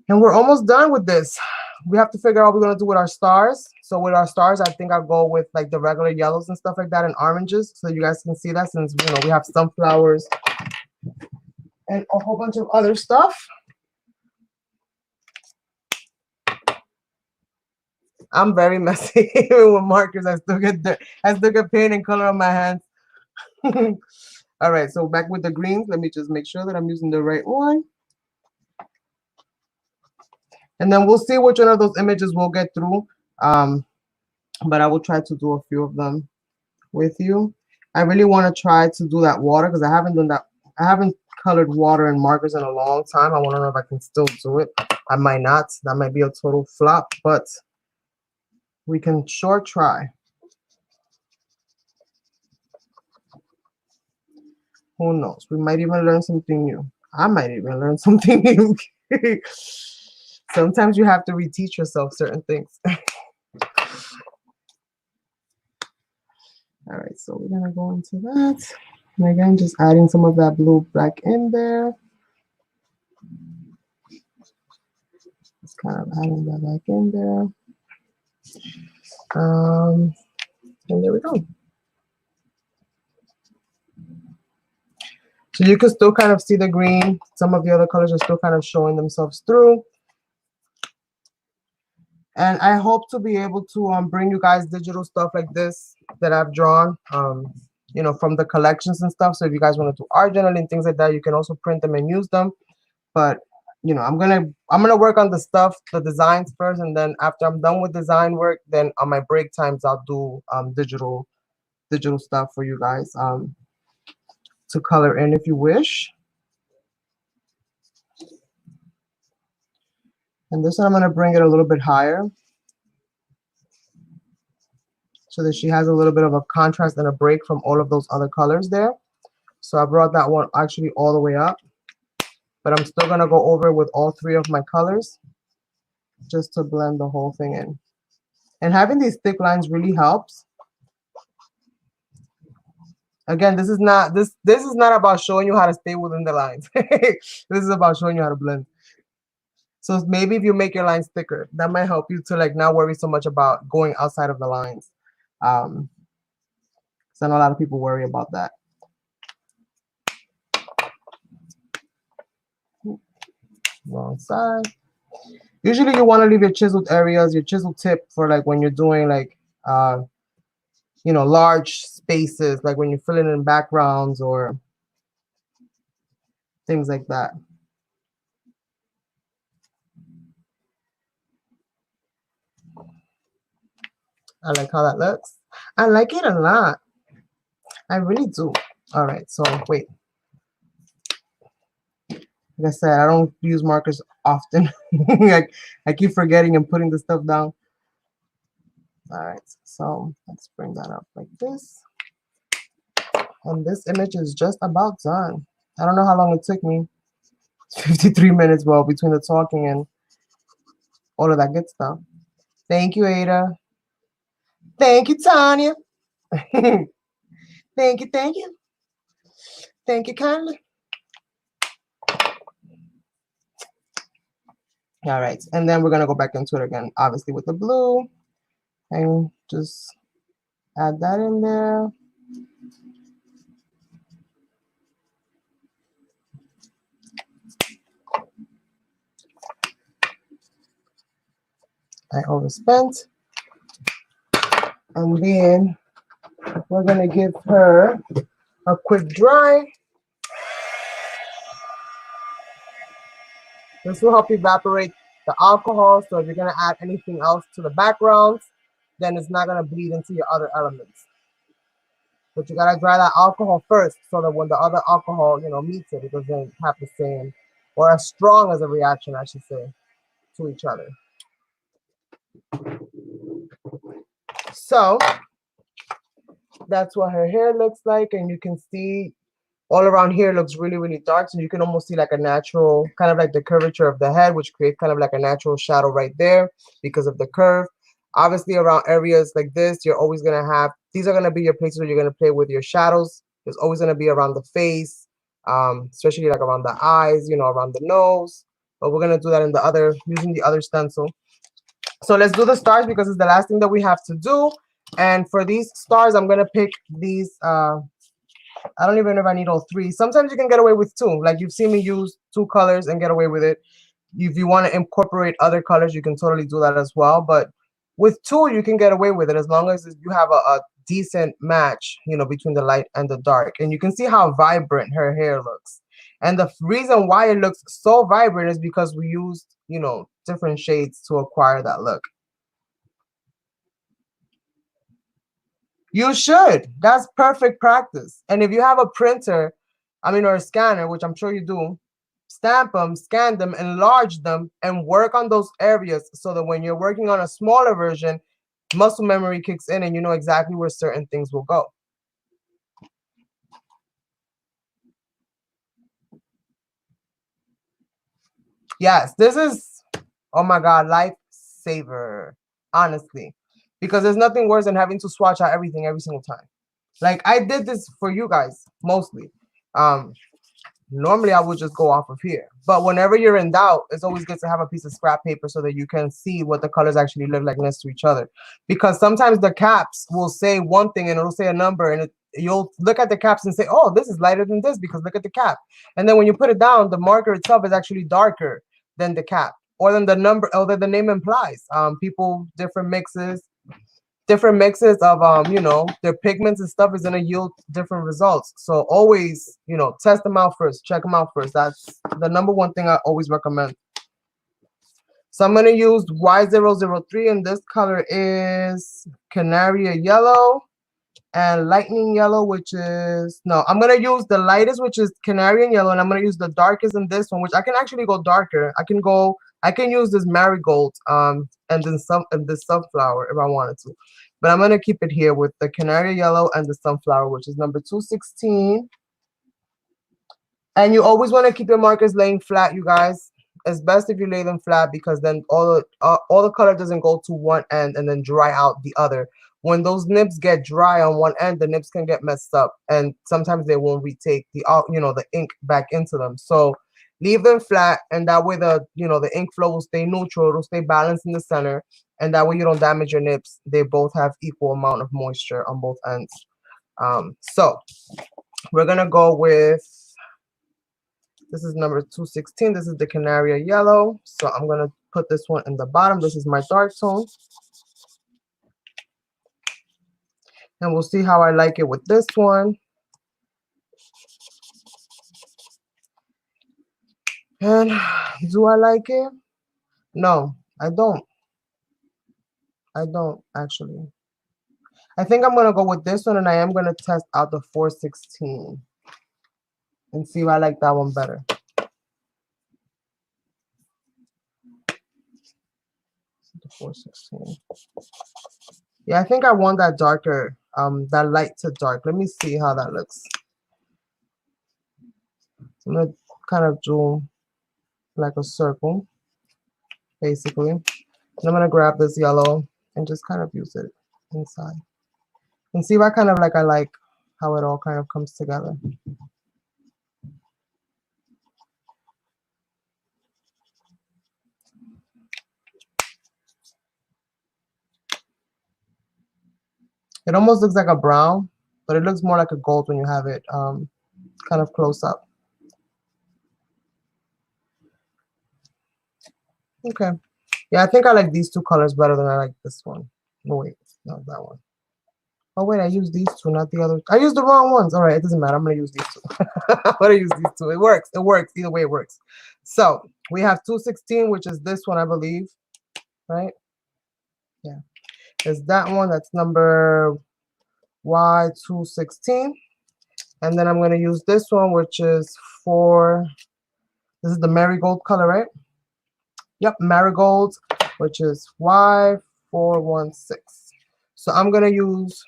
And we're almost done with this. We have to figure out what we're going to do with our stars. So with our stars, I think I'll go with like the regular yellows and stuff like that and oranges, so you guys can see that, since, you know, we have sunflowers and a whole bunch of other stuff. I'm very messy with markers. I still get paint and color on my hands. All right, so back with the greens. Let me just make sure that I'm using the right one. And then we'll see which one of those images we'll get through. But I will try to do a few of them with you. I really want to try to do that water because I haven't done that. I haven't colored water and markers in a long time. I want to know if I can still do it. I might not. That might be a total flop, but we can sure try. Who knows? We might even learn something new. I might even learn something new. Sometimes you have to reteach yourself certain things. All right, so we're gonna go into that. And again, just adding some of that blue black in there. Just kind of adding that back in there. And there we go. So you can still kind of see the green. Some of the other colors are still kind of showing themselves through. And I hope to be able to bring you guys digital stuff like this that I've drawn, you know, from the collections and stuff. So if you guys want to do art journaling and things like that, you can also print them and use them. But you know, I'm gonna work on the stuff, the designs first, and then after I'm done with design work, then on my break times I'll do digital stuff for you guys to color in if you wish. And this one I'm gonna bring it a little bit higher so that she has a little bit of a contrast and a break from all of those other colors there. So I brought that one actually all the way up, but I'm still gonna go over with all three of my colors just to blend the whole thing in. And having these thick lines really helps. Again, this is not about showing you how to stay within the lines. This is about showing you how to blend. So maybe if you make your lines thicker, that might help you to like not worry so much about going outside of the lines. So I know a lot of people worry about that. Wrong side. Usually you want to leave your chiseled areas, your chisel tip for like when you're doing like, you know, large spaces, like when you're filling in backgrounds or things like that. I like how that looks. I like it a lot. I really do. All right, so wait. Like I said, I don't use markers often. I keep forgetting and putting the stuff down. All right, so let's bring that up like this. And this image is just about done. I don't know how long it took me. 53 minutes, well, between the talking and all of that good stuff. Thank you, Ada. Thank you, Tanya. Thank you, thank you. Thank you kindly. All right, and then we're gonna go back into it again, obviously with the blue, and just add that in there. I overspent. And then we're gonna give her a quick dry. This will help evaporate the alcohol, so if you're gonna add anything else to the backgrounds, then it's not gonna bleed into your other elements. But you gotta dry that alcohol first, so that when the other alcohol, you know, meets it, it doesn't have the same, or as strong as a reaction, I should say, to each other. So that's what her hair looks like, and you can see all around here looks really, really dark. So you can almost see like a natural, kind of like the curvature of the head, which creates kind of like a natural shadow right there because of the curve. Obviously, around areas like this, you're always going to have, these are going to be your places where you're going to play with your shadows. There's always going to be around the face, especially like around the eyes, you know, around the nose. But we're going to do that in the other, using the other stencil. So let's do the stars because it's the last thing that we have to do. And for these stars, I'm going to pick these I don't even know if I need all three. Sometimes you can get away with two. Like you've seen me use two colors and get away with it. If you want to incorporate other colors, you can totally do that as well. But with two, you can get away with it as long as you have a decent match, you know, between the light and the dark. And you can see how vibrant her hair looks. And the reason why it looks so vibrant is because we used, you know, different shades to acquire that look. You should. That's perfect practice. And if you have a printer, I mean, or a scanner, which I'm sure you do, stamp them, scan them, enlarge them, and work on those areas so that when you're working on a smaller version, muscle memory kicks in and you know exactly where certain things will go. Yes, this is, oh my God, lifesaver, honestly. Because there's nothing worse than having to swatch out everything every single time. Like I did this for you guys, mostly. Normally I would just go off of here. But whenever you're in doubt, it's always good to have a piece of scrap paper so that you can see what the colors actually look like next to each other. Because sometimes the caps will say one thing and it'll say a number and you'll look at the caps and say, oh, this is lighter than this because look at the cap. And then when you put it down, the marker itself is actually darker than the cap or than the number or than the name implies. People, different mixes of you know, their pigments and stuff is going to yield different results. So always, you know, test them out first, check them out first. That's the number one thing I always recommend. So I'm going to use Y003 and this color is Canary Yellow and Lightning Yellow, which is, no, I'm going to use the lightest, which is Canary and Yellow, and I'm going to use the darkest in this one, which I can actually go darker. I can use this Marigold and then this Sunflower if I wanted to. But I'm going to keep it here with the Canary Yellow and the Sunflower, which is number 216. And you always want to keep your markers laying flat, you guys. It's best if you lay them flat because then all the color doesn't go to one end and then dry out the other. When those nibs get dry on one end, the nibs can get messed up, and sometimes they won't retake the you know, the ink back into them. So leave them flat, and that way the, you know, the ink flow will stay neutral, it'll stay balanced in the center, and that way you don't damage your nibs. They both have equal amount of moisture on both ends. So we're gonna go with, this is number 216. This is the Canary Yellow. So I'm gonna put this one in the bottom. This is my dark tone. And we'll see how I like it with this one. And do I like it? No, I don't. I don't actually. I think I'm gonna go with this one, and I am gonna test out the 416 and see if I like that one better. The 416. Yeah, I think I want that darker, that light to dark. Let me see how that looks. I'm gonna kind of do like a circle, basically. And I'm gonna grab this yellow and just kind of use it inside. And see if I like how it all kind of comes together. It almost looks like a brown, but it looks more like a gold when you have it kind of close up. Okay. Yeah, I think I like these two colors better than I like this one. Oh, wait, not that one. Oh, wait, I used these two, not the other. I used the wrong ones. All right, it doesn't matter. I'm going to use these two. I'm going to use these two. It works. It works. Either way, it works. So we have 216, which is this one, I believe. Right? Yeah. There's that one. That's number Y216. And then I'm going to use this one, which is this is the Marigold color, right? Yep, Marigold, which is Y416. So I'm going to use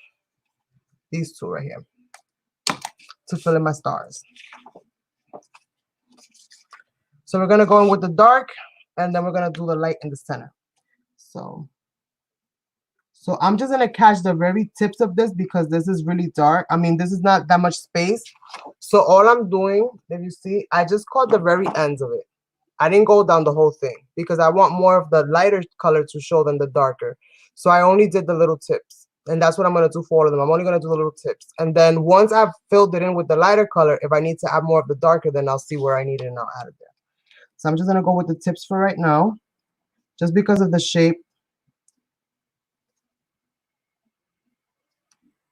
these two right here to fill in my stars. So we're going to go in with the dark, and then we're going to do the light in the center. So I'm just going to catch the very tips of this because this is really dark. I mean, this is not that much space. So all I'm doing, if you see, I just caught the very ends of it. I didn't go down the whole thing because I want more of the lighter color to show than the darker. So I only did the little tips. And that's what I'm going to do for all of them. I'm only going to do the little tips. And then once I've filled it in with the lighter color, if I need to add more of the darker, then I'll see where I need it and I'll add it there. So I'm just going to go with the tips for right now, just because of the shape.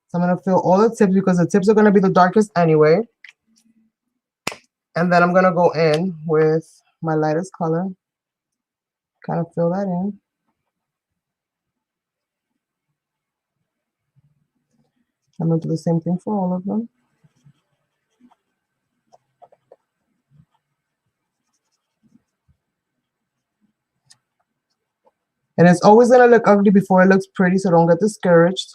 So I'm going to fill all the tips because the tips are going to be the darkest anyway. And then I'm going to go in with my lightest color, kind of fill that in. I'm going to do the same thing for all of them. And it's always going to look ugly before it looks pretty, so don't get discouraged.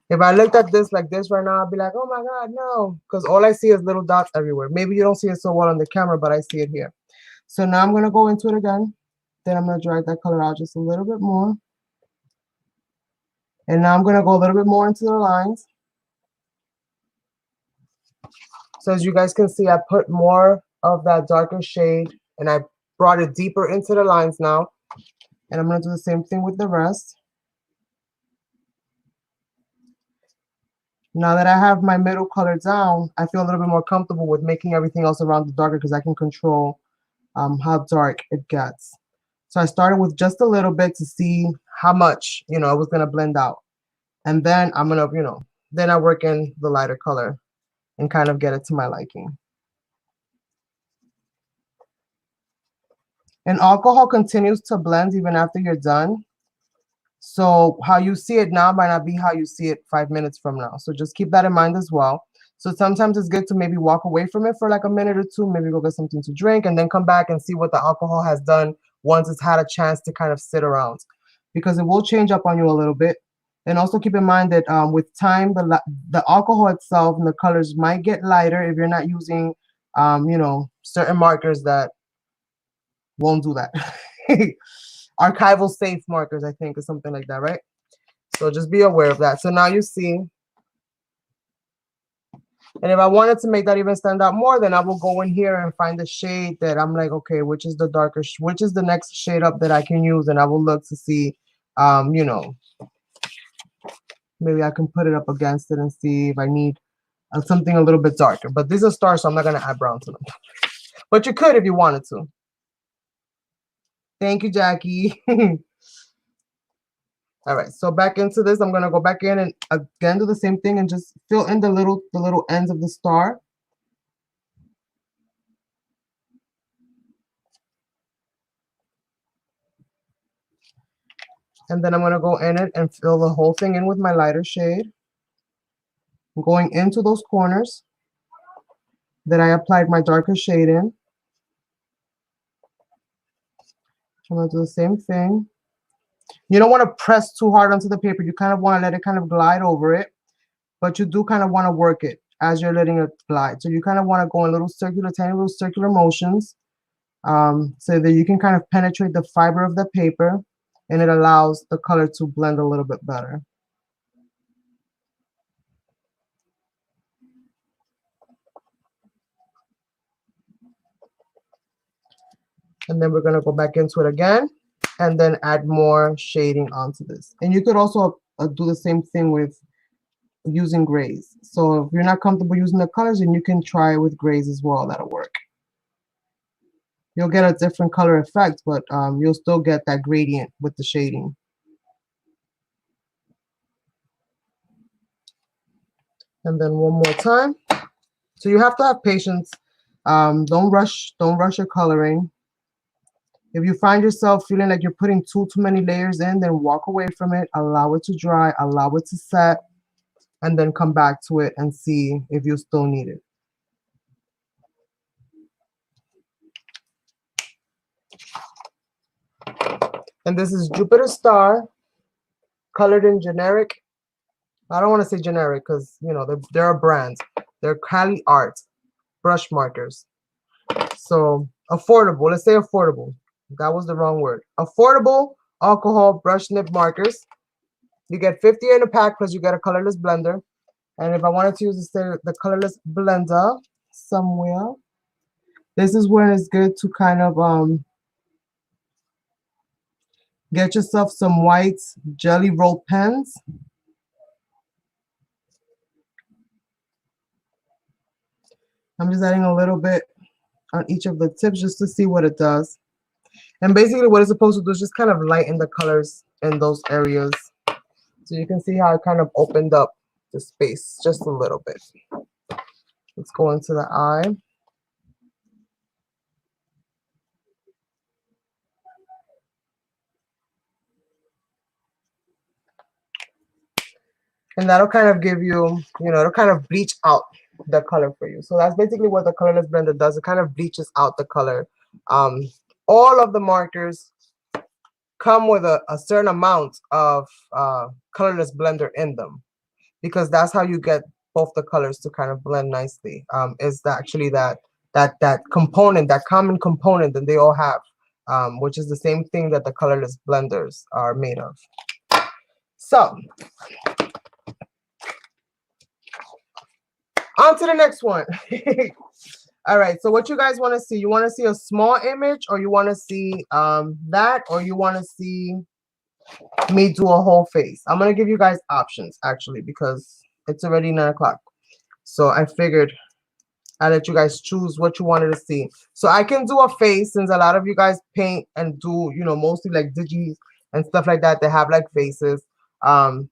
If I looked at this like this right now, I'd be like, oh my God, no, because all I see is little dots everywhere. Maybe you don't see it so well on the camera, but I see it here. So now I'm going to go into it again. Then I'm going to drag that color out just a little bit more. And now I'm going to go a little bit more into the lines. So as you guys can see, I put more of that darker shade and I brought it deeper into the lines now. And I'm going to do the same thing with the rest. Now that I have my middle color down, I feel a little bit more comfortable with making everything else around the darker because I can control how dark it gets. So I started with just a little bit to see how much, it was going to blend out. And then I'm going to, then I work in the lighter color and kind of get it to my liking. And alcohol continues to blend even after you're done. So how you see it now might not be how you see it 5 minutes from now. So just keep that in mind as well. So sometimes it's good to maybe walk away from it for like a minute or two, maybe go get something to drink and then come back and see what the alcohol has done once it's had a chance to kind of sit around, because it will change up on you a little bit. And also keep in mind that with time, the alcohol itself and the colors might get lighter if you're not using, certain markers that won't do that. Archival safe markers, I think, or something like that, right? So just be aware of that. So now you see. And if I wanted to make that even stand out more, then I will go in here and find the shade that I'm like, okay, which is the darker, which is the next shade up that I can use, and I will look to see, maybe I can put it up against it and see if I need something a little bit darker. But these are stars, so I'm not going to add brown to them. But you could if you wanted to. Thank you, Jackie. All right, so back into this, I'm going to go back in and again do the same thing and just fill in the little ends of the star. And then I'm going to go in it and fill the whole thing in with my lighter shade. I'm going into those corners that I applied my darker shade in. I'm going to do the same thing. You don't want to press too hard onto the paper. You kind of want to let it kind of glide over it, but you do kind of want to work it as you're letting it glide. So you kind of want to go in little circular, tiny little circular motions, so that you can kind of penetrate the fiber of the paper, and it allows the color to blend a little bit better. And then we're going to go back into it again and then add more shading onto this. And you could also do the same thing with using grays. So if you're not comfortable using the colors, then you can try it with grays as well. That'll work. You'll get a different color effect, but you'll still get that gradient with the shading. And then one more time. So you have to have patience. Don't rush your coloring. If you find yourself feeling like you're putting too many layers in, then walk away from it, allow it to dry, allow it to set, and then come back to it and see if you still need it. And this is Jupiter Star, colored in generic. I don't want to say generic because, there are brands. They're Caliart brush markers. So affordable, let's say affordable. That was the wrong word. Affordable alcohol brush nib markers. You get 50 in a pack, plus you get a colorless blender. And if I wanted to use the colorless blender somewhere, this is when it's good to kind of Get yourself some white jelly roll pens. I'm just adding a little bit on each of the tips just to see what it does. And basically what it's supposed to do is just kind of lighten the colors in those areas. So you can see how it kind of opened up the space just a little bit. Let's go into the eye. And that'll kind of give you, it'll kind of bleach out the color for you. So that's basically what the colorless blender does. It kind of bleaches out the color. All of the markers come with a certain amount of colorless blender in them, because that's how you get both the colors to kind of blend nicely. Is actually that component, that common component that they all have, which is the same thing that the colorless blenders are made of. So on to the next one. All right, so what you guys want to see? You want to see a small image, or you want to see that, or you want to see me do a whole face? I'm going to give you guys options, actually, because it's already 9 o'clock. So I figured I'd let you guys choose what you wanted to see. So I can do a face, since a lot of you guys paint and do, mostly like Digi and stuff like that. They have like faces. The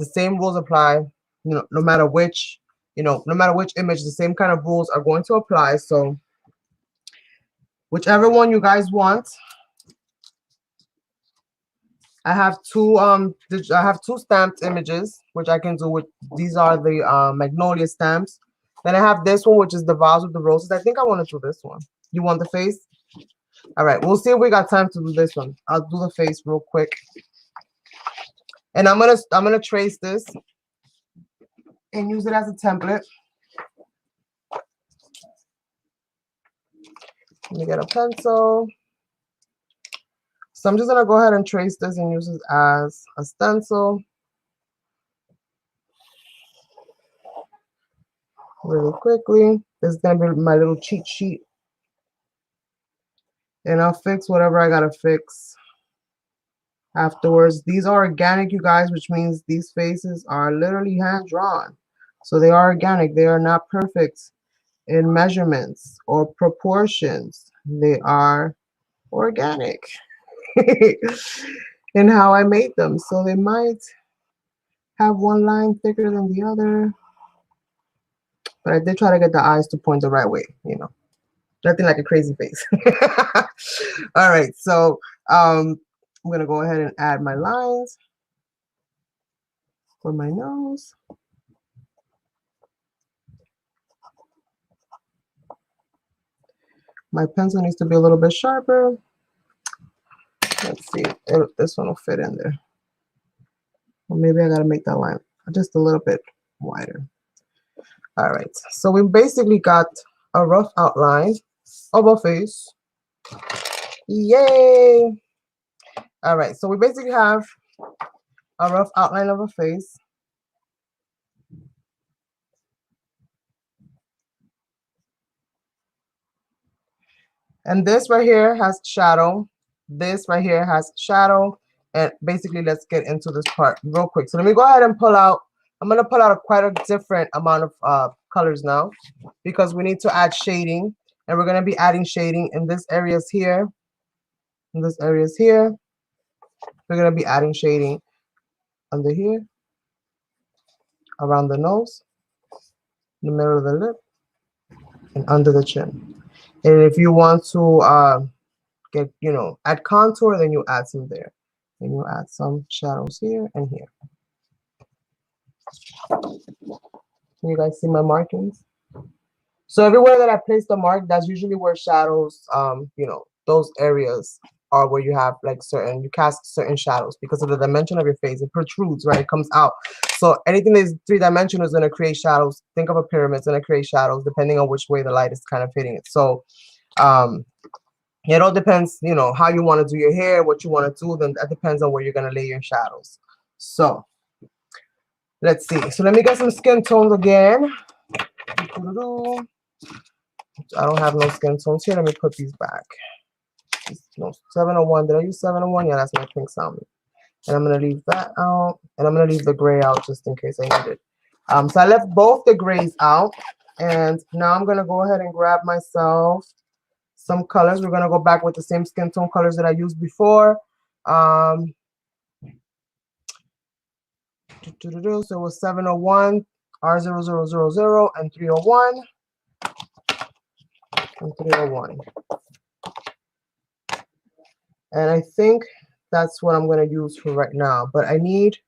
same rules apply, no matter which, no matter which image, the same kind of rules are going to apply. So whichever one you guys want. I have two stamped images, which I can do with, these are the magnolia stamps. Then I have this one, which is the vase with the roses. I think I want to do this one. You want the face? All right, we'll see if we got time to do this one. I'll do the face real quick. And I'm gonna trace this and use it as a template. Let me get a pencil. So I'm just gonna go ahead and trace this and use it as a stencil. Really quickly. This is gonna be my little cheat sheet. And I'll fix whatever I gotta fix afterwards. These are organic, you guys, which means these faces are literally hand drawn. So they are organic. They are not perfect in measurements or proportions. They are organic in how I made them. So they might have one line thicker than the other, but I did try to get the eyes to point the right way, nothing like a crazy face. All right, so I'm gonna go ahead and add my lines for my nose. My pencil needs to be a little bit sharper. Let's see if this one will fit in there. Or maybe I gotta make that line just a little bit wider. All right, so we basically got a rough outline of a face. Yay! All right, so we basically have a rough outline of a face. And this right here has shadow. This right here has shadow. And basically, let's get into this part real quick. So let me go ahead and pull out. I'm going to pull out quite a different amount of colors now, because we need to add shading. And we're going to be adding shading in this areas here. In this areas here. We're going to be adding shading under here, around the nose, in the middle of the lip, and under the chin. And if you want to get, add contour, then you add some there. And you add some shadows here and here. Can you guys see my markings? So everywhere that I place the mark, that's usually where shadows, those areas are where you have like you cast certain shadows because of the dimension of your face. It protrudes, right? It comes out. So anything that is three-dimensional is going to create shadows. Think of a pyramid, it's going to create shadows depending on which way the light is kind of hitting it. So it all depends, how you want to do your hair, what you want to do, then that depends on where you're going to lay your shadows. So let's see. So let me get some skin tones again. I don't have no skin tones here. Let me put these back. No, 701. Did I use 701? Yeah, that's my pink salmon. And I'm gonna leave that out, and I'm gonna leave the gray out just in case I need it. So I left both the grays out, and now I'm gonna go ahead and grab myself some colors. We're gonna go back with the same skin tone colors that I used before. So it was 701, R0000, and 301, and 301. And I think that's what I'm gonna use for right now. But I need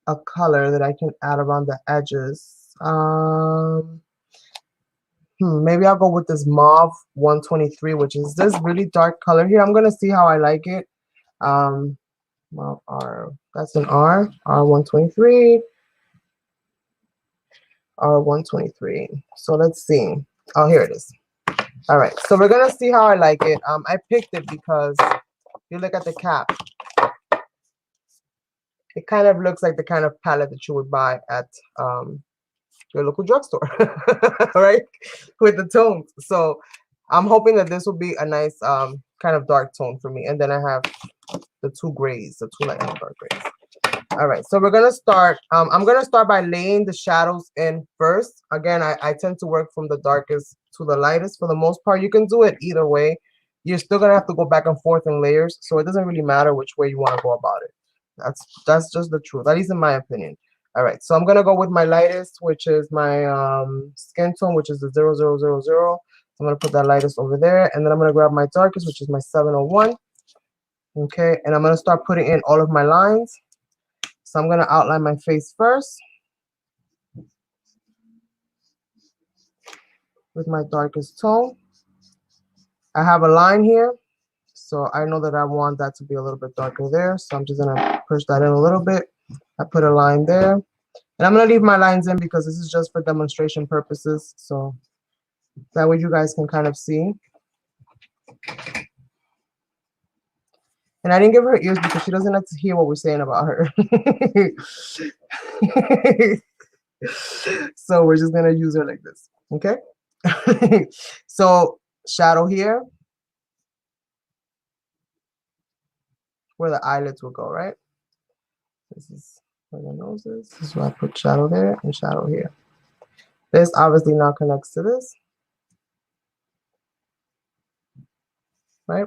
a color that I can add around the edges. Maybe I'll go with this mauve 123, which is this really dark color here. I'm gonna see how I like it. Mauve R, that's an R, R123, R123. So let's see. Oh, here it is. All right, so we're gonna see how I like it. I picked it because if you look at the cap, it kind of looks like the kind of palette that you would buy at your local drugstore, right? With the tones. So I'm hoping that this will be a nice kind of dark tone for me. And then I have the two grays, the two light and dark grays. All right, so we're gonna start. I'm gonna start by laying the shadows in first. Again, I tend to work from the darkest to the lightest for the most part. You can do it either way. You're still gonna have to go back and forth in layers, so it doesn't really matter which way you want to go about it. That's just the truth, at least in my opinion. All right, so I'm gonna go with my lightest, which is my skin tone, which is the 0000. So I'm gonna put that lightest over there, and then I'm gonna grab my darkest, which is my 701. Okay, and I'm gonna start putting in all of my lines. So I'm gonna outline my face first with my darkest tone. I have a line here, so I know that I want that to be a little bit darker there. So I'm just gonna push that in a little bit. I put a line there. And I'm gonna leave my lines in because this is just for demonstration purposes. So that way you guys can kind of see. And I didn't give her ears because she doesn't have to hear what we're saying about her. So we're just gonna use her like this, okay? So shadow here, where the eyelids will go, right? This is where the nose is. This is where I put shadow there and shadow here. This obviously now connects to this, right?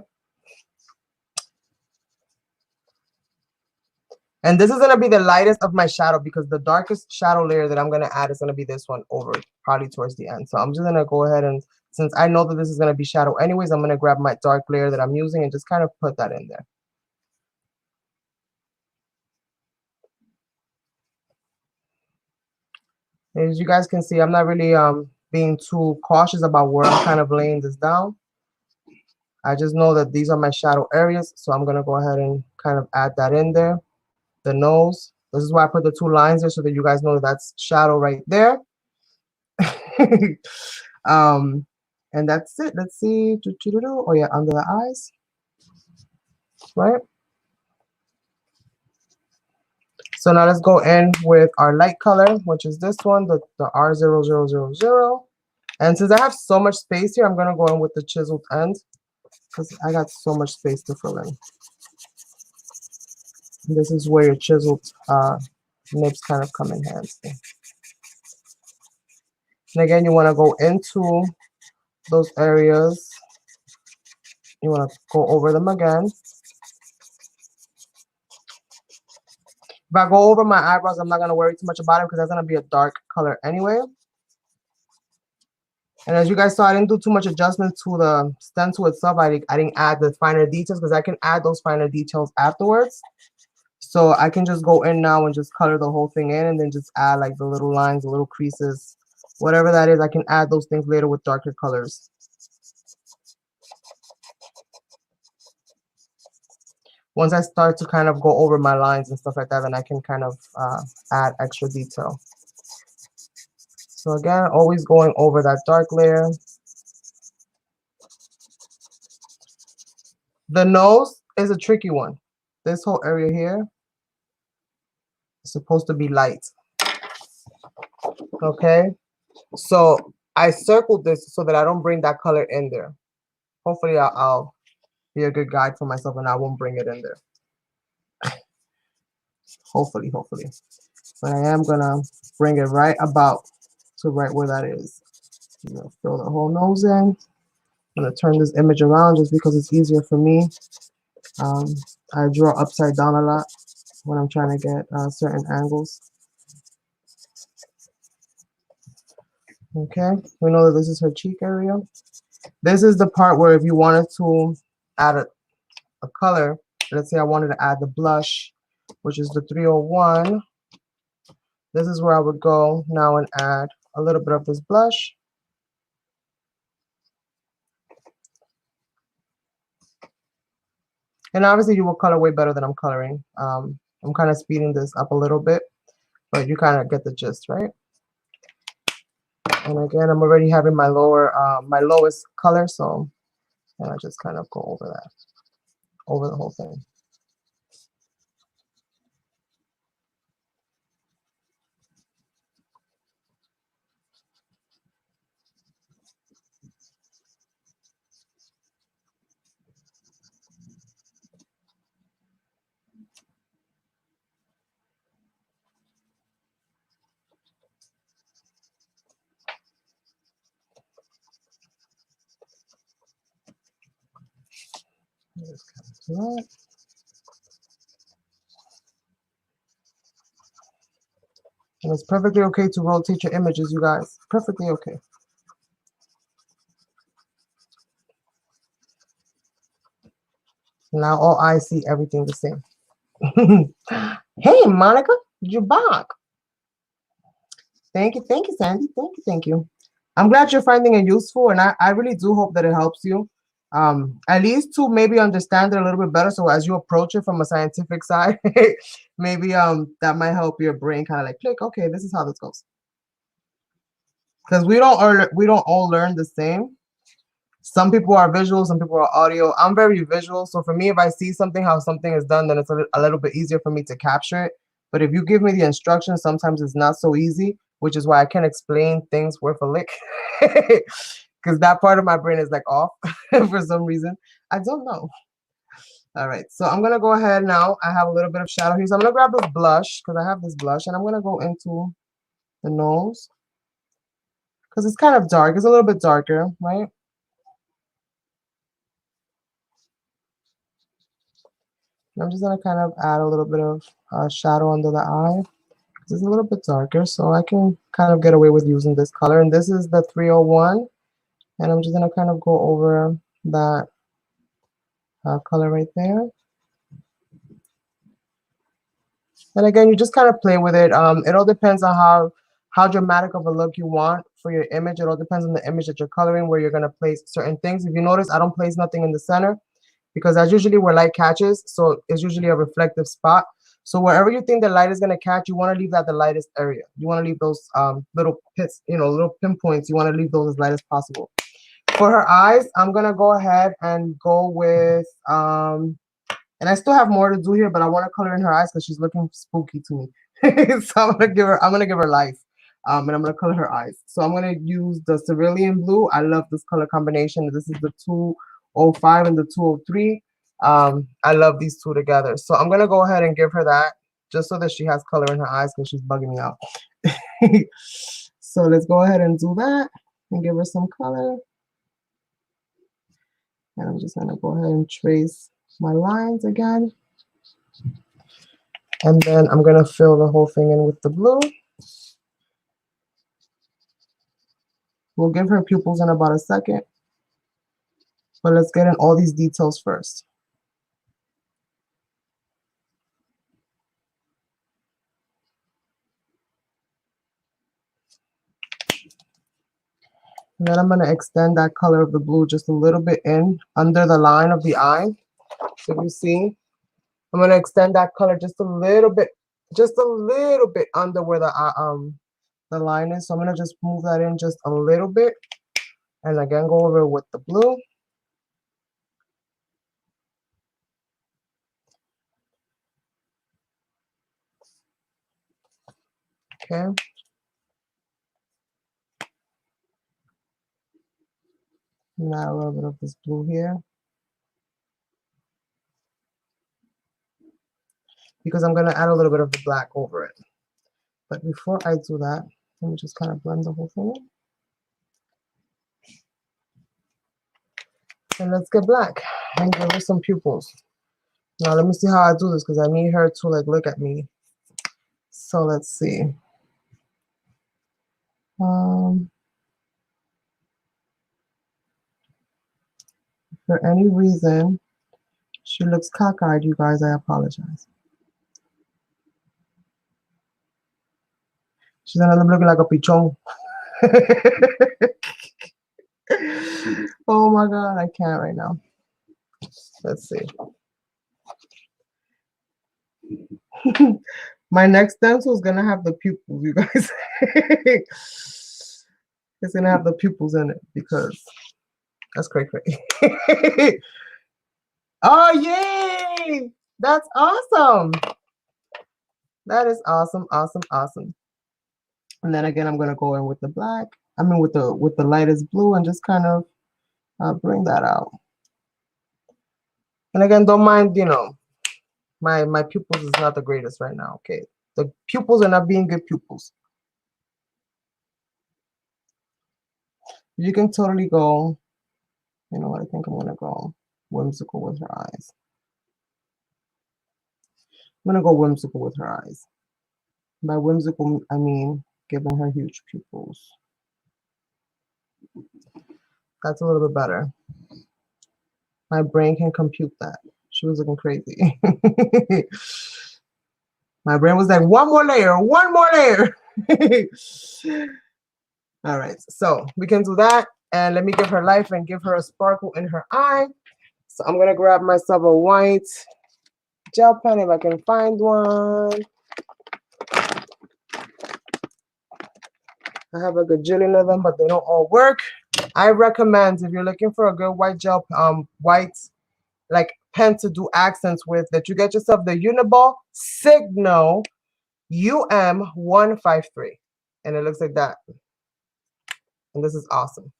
And this is going to be the lightest of my shadow because the darkest shadow layer that I'm going to add is going to be this one over probably towards the end. So I'm just going to go ahead and, since I know that this is going to be shadow anyways, I'm going to grab my dark layer that I'm using and just kind of put that in there. As you guys can see, I'm not really being too cautious about where I'm kind of laying this down. I just know that these are my shadow areas. So I'm going to go ahead and kind of add that in there. The nose. This is why I put the two lines there so that you guys know that that's shadow right there. And that's it. Let's see. Oh yeah, under the eyes, right? So now let's go in with our light color, which is this one, the R0000. And since I have so much space here, I'm gonna go in with the chiseled end because I got so much space to fill in. And this is where your chiseled nibs kind of come in handy. And again, you want to go into those areas. You want to go over them again. If I go over my eyebrows, I'm not going to worry too much about it because that's going to be a dark color anyway. And as you guys saw, I didn't do too much adjustment to the stencil itself. I didn't add the finer details because I can add those finer details afterwards. So I can just go in now and just color the whole thing in and then just add like the little lines, the little creases, whatever that is. I can add those things later with darker colors. Once I start to kind of go over my lines and stuff like that, then I can kind of add extra detail. So again, always going over that dark layer. The nose is a tricky one. This whole area here is supposed to be light. Okay, so I circled this so that I don't bring that color in there. Hopefully I'll be a good guide for myself and I won't bring it in there. Hopefully. But I am gonna bring it right about to right where that is. I'm gonna fill the whole nose in. I'm gonna turn this image around just because it's easier for me. I draw upside down a lot when I'm trying to get certain angles. Okay, we know that this is her cheek area. This is the part where if you wanted to add a color, let's say I wanted to add the blush, which is the 301. This is where I would go now and add a little bit of this blush. And obviously you will color way better than I'm coloring. I'm kind of speeding this up a little bit, but you kind of get the gist, right? And again, I'm already having my my lowest color, so and I just kind of go over that, over the whole thing. Just kind of do that. And it's perfectly okay to rotate your images, you guys. Perfectly okay. Now all eyes see everything the same. Hey, Monica, you're back. Thank you, Sandy. Thank you. I'm glad you're finding it useful, and I really do hope that it helps you. At least to maybe understand it a little bit better. So as you approach it from a scientific side, maybe that might help your brain kind of like click. Okay, this is how this goes. Because we don't all learn the same. Some people are visual, some people are audio. I'm very visual, so for me, if I see something, how something is done, then it's a little bit easier for me to capture it. But if you give me the instructions, sometimes it's not so easy, which is why I can't explain things worth a lick. Because that part of my brain is like off for some reason. I don't know. All right, so I'm gonna go ahead now. I have a little bit of shadow here, so I'm gonna grab this blush because I have this blush, and I'm gonna go into the nose because it's kind of dark. It's a little bit darker, right? I'm just gonna kind of add a little bit of shadow under the eye. It's a little bit darker, so I can kind of get away with using this color. And this is the 301, and I'm just gonna kind of go over that color right there. And again, you just kind of play with it. It all depends on how dramatic of a look you want for your image. It all depends on the image that you're coloring, where you're gonna place certain things. If you notice, I don't place nothing in the center, because that's usually where light catches. So it's usually a reflective spot. So wherever you think the light is going to catch, you want to leave that the lightest area. You want to leave those little pits, little pinpoints. You want to leave those as light as possible. For her eyes, I'm going to go ahead and go with, and I still have more to do here, but I want to color in her eyes because she's looking spooky to me. So I'm going to give her life. And I'm going to color her eyes. So I'm going to use the cerulean blue. I love this color combination. This is the 205 and the 203. I love these two together. So I'm going to go ahead and give her that just so that she has color in her eyes because she's bugging me out. So let's go ahead and do that and give her some color. And I'm just going to go ahead and trace my lines again. And then I'm going to fill the whole thing in with the blue. We'll give her pupils in about a second. But let's get in all these details first. And then I'm going to extend that color of the blue just a little bit in under the line of the eye. So you see, I'm going to extend that color just a little bit under where the line is. So I'm going to just move that in just a little bit. And again, go over with the blue. Okay. Now a little bit of this blue here. because I'm gonna add a little bit of the black over it. But before I do that, let me just kind of blend the whole thing in. And let's get black and give her some pupils. Now let me see how I do this because I need her to like look at me. So let's see. For any reason she looks cockeyed, you guys, I apologize. She's gonna look like a pichon. Oh my god, I can't right now. Let's see. My next stencil is gonna have the pupils, you guys. It's gonna have the pupils in it because that's cray cray. Oh yay! That's awesome. That is awesome, awesome, awesome. And then again, I'm gonna go in with the black. I mean, with the lightest blue, and just kind of bring that out. And again, don't mind, you know, my pupils is not the greatest right now. Okay, the pupils are not being good pupils. You can totally go. You know what? I think I'm gonna go whimsical with her eyes. I'm gonna go whimsical with her eyes. By whimsical, I mean giving her huge pupils. That's a little bit better. My brain can compute that. She was looking crazy. My brain was like, one more layer, one more layer. All right, so we can do that. And let me give her life and give her a sparkle in her eye. So I'm gonna grab myself a white gel pen if I can find one. I have a gajillion of them, but they don't all work. I recommend, if you're looking for a good white gel, white like pen to do accents with, that you get yourself the Uniball Signal UM153, and it looks like that. And this is awesome.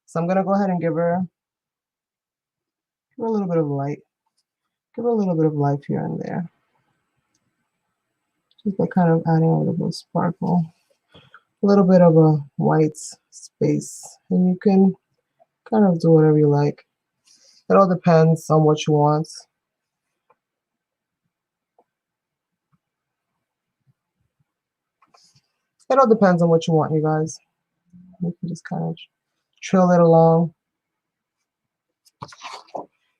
So I'm gonna go ahead and give her a little bit of light. Give her a little bit of life here and there. Just by kind of adding a little bit of sparkle. A little bit of a white space, and you can kind of do whatever you like. It all depends on what you want. It all depends on what you want, you guys. You can just kind of trail it along.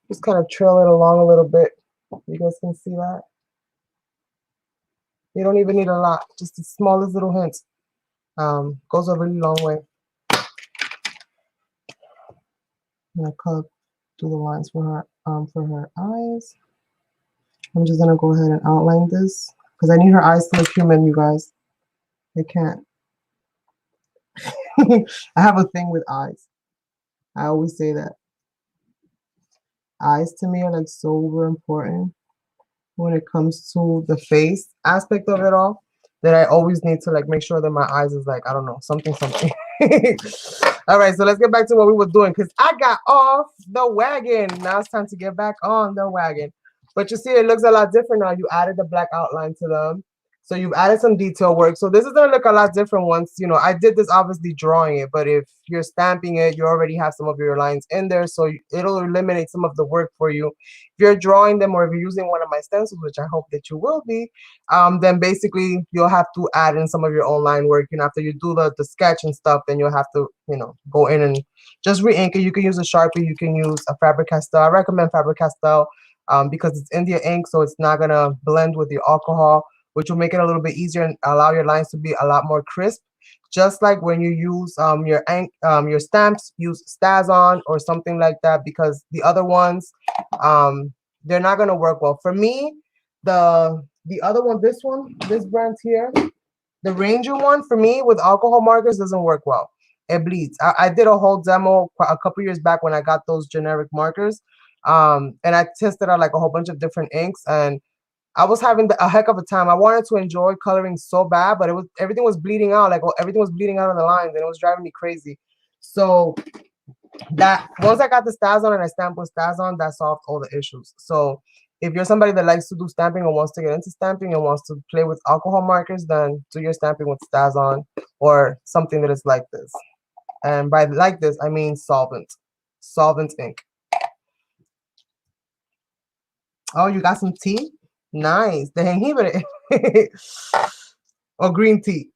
Just kind of trail it along a little bit. You guys can see that. You don't even need a lot. Just the smallest little hint goes a really long way. I'm gonna color do the lines for her eyes. I'm just gonna go ahead and outline this because I need her eyes to look human, you guys. They can't. I have a thing with eyes. I always say that. Eyes to me are like so important when it comes to the face aspect of it all, that I always need to like make sure that my eyes is like, I don't know, something. All right, so let's get back to what we were doing because I got off the wagon. Now it's time to get back on the wagon. But you see, it looks a lot different now. You added the black outline to them. So you've added some detail work. So this is going to look a lot different once, you know, I did this obviously drawing it, but if you're stamping it, you already have some of your lines in there. So it'll eliminate some of the work for you. If you're drawing them or if you're using one of my stencils, which I hope that you will be, then basically you'll have to add in some of your own line work. You know, after you do the sketch and stuff, then you'll have to, you know, go in and just re-ink it. You can use a Sharpie. You can use a Faber-Castell. I recommend Faber-Castell because it's India ink, so it's not going to blend with the alcohol, which will make it a little bit easier and allow your lines to be a lot more crisp. Just like when you use your stamps, use StazOn or something like that, because the other ones, they're not going to work well. For me, the other one, this brand here, the Ranger one, for me with alcohol markers doesn't work well. It bleeds. I did a whole demo a couple years back when I got those generic markers, and I tested out like a whole bunch of different inks, and I was having a heck of a time. I wanted to enjoy coloring so bad, but everything was bleeding out. Like everything was bleeding out on the lines, and it was driving me crazy. So that once I got the StazOn and I stamped with StazOn, that solved all the issues. So If you're somebody that likes to do stamping or wants to get into stamping and wants to play with alcohol markers, then do your stamping with Stazon or something that is like this. And by like this, I mean solvent ink. Oh, you got some tea? Nice. The jengibre. Or green tea.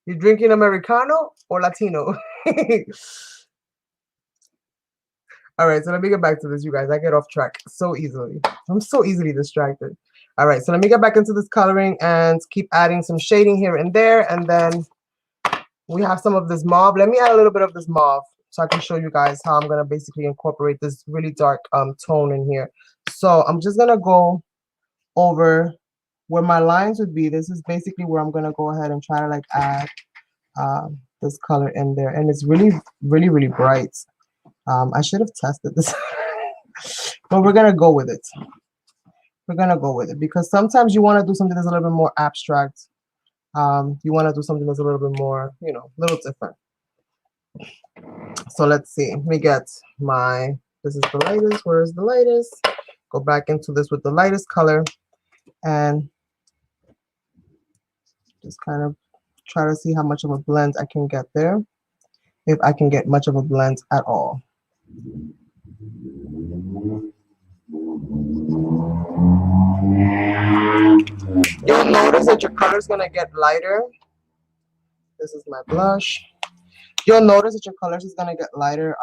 You drinking Americano or Latino? All right, so let me get back to this, you guys. I get off track so easily. I'm so easily distracted. All right, so let me get back into this coloring and keep adding some shading here and there. And then we have some of this mauve. Let me add a little bit of this mauve so I can show you guys how I'm going to basically incorporate this really dark tone in here. So I'm just going to go over where my lines would be. This is basically where I'm going to go ahead and try to like add this color in there. And it's really, really, really bright. I should have tested this, but we're going to go with it. We're going to go with it because sometimes you want to do something that's a little bit more abstract. You want to do something that's a little bit more, you know, a little different. So let's see. Let me get my, this is the lightest. Where is the lightest? Go back into this with the lightest color and just kind of try to see how much of a blend I can get there. If I can get much of a blend at all. You'll notice that your color is going to get lighter. This is my blush. You'll notice that your colors is going to get lighter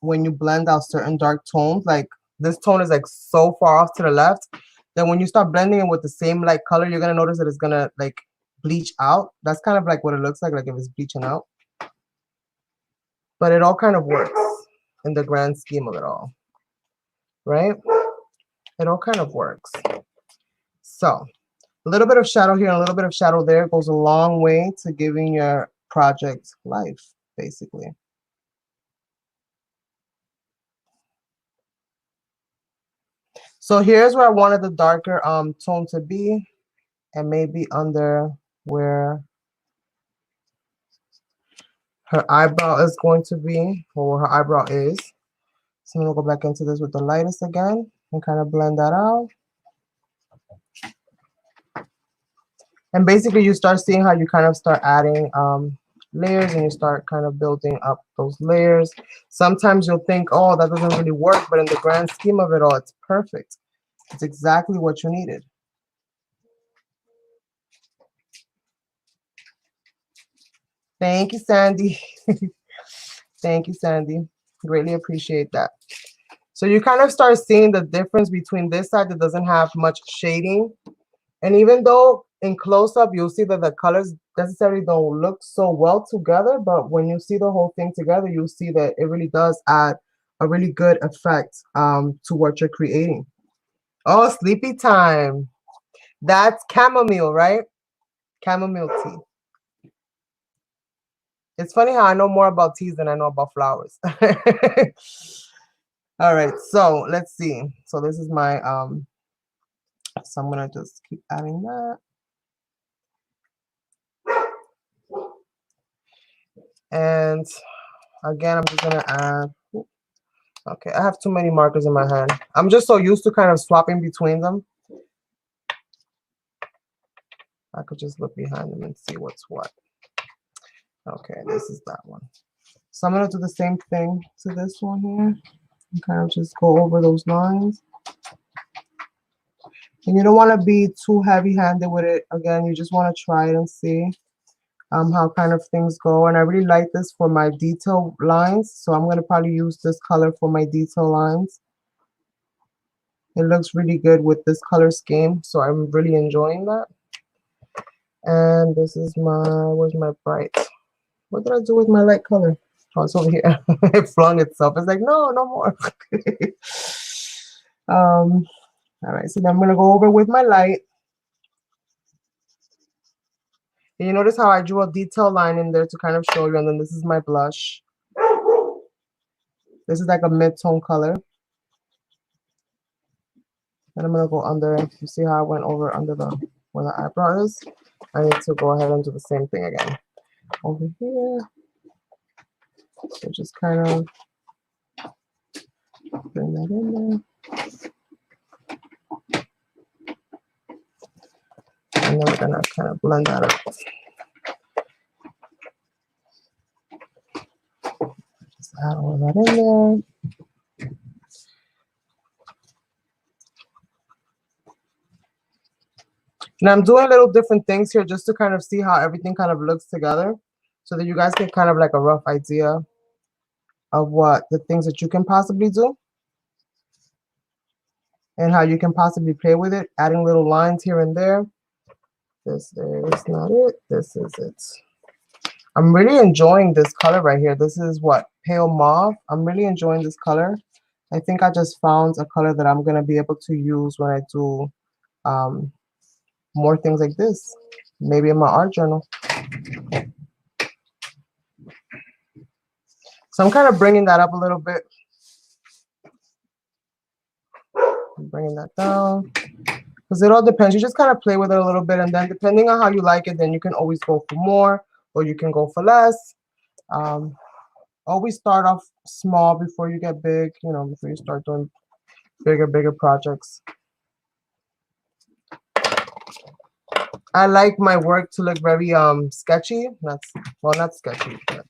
when you blend out certain dark tones. Like this tone is like so far off to the left. Then when you start blending it with the same light color, you're going to notice that it's going to like bleach out. That's kind of like what it looks like if it's bleaching out. But it all kind of works in the grand scheme of it all, right? It all kind of works. So a little bit of shadow here and a little bit of shadow there goes a long way to giving your project life, basically. So here's where I wanted the darker tone to be, and maybe under where her eyebrow is going to be, or where her eyebrow is. So I'm gonna go back into this with the lightest again and kind of blend that out. And basically you start seeing how you kind of start adding layers and you start kind of building up those layers. Sometimes you'll think, oh, that doesn't really work, but in the grand scheme of it all, it's perfect. It's exactly what you needed. Thank you, Sandy. Thank you, Sandy. Greatly appreciate that. So you kind of start seeing the difference between this side that doesn't have much shading. And even though in close-up, you'll see that the colors necessarily don't look so well together, but when you see the whole thing together, you'll see that it really does add a really good effect to what you're creating. Oh, sleepy time. That's chamomile, right? Chamomile tea. It's funny how I know more about teas than I know about flowers. All right, so let's see. So this is my, so I'm gonna just keep adding that. And again, I'm just gonna add, okay, I have too many markers in my hand. I'm just so used to kind of swapping between them. I could just look behind them and see what's what. Okay, this is that one. So I'm gonna do the same thing to this one here. And kind of just go over those lines. And you don't want to be too heavy-handed with it. Again, you just want to try it and see how kind of things go. And I really like this for my detail lines. So I'm going to probably use this color for my detail lines. It looks really good with this color scheme. So I'm really enjoying that. And this is my, where's my bright? What did I do with my light color? Oh, it's over here. It flung itself. It's like, no, no more. All right, so then I'm going to go over with my light. And you notice how I drew a detail line in there to kind of show you. And then this is my blush. This is like a mid-tone color. And I'm going to go under. You see how I went over under the where the eyebrow is? I need to go ahead and do the same thing again. Over here. So just kind of bring that in there. And then we're gonna kind of blend that up. Just add all that in there. And I'm doing little different things here just to kind of see how everything kind of looks together so that you guys get kind of like a rough idea of what the things that you can possibly do and how you can possibly play with it, adding little lines here and there. This is not it. This is it. I'm really enjoying this color right here. This is what? Pale mauve. I'm really enjoying this color. I think I just found a color that I'm going to be able to use when I do more things like this, maybe in my art journal. So I'm kind of bringing that up a little bit. I'm bringing that down because it all depends. You just kind of play with it a little bit, and then depending on how you like it, then you can always go for more or you can go for less. Always start off small before you get big, you know, before you start doing bigger projects. I like my work to look very sketchy. Well, not sketchy, but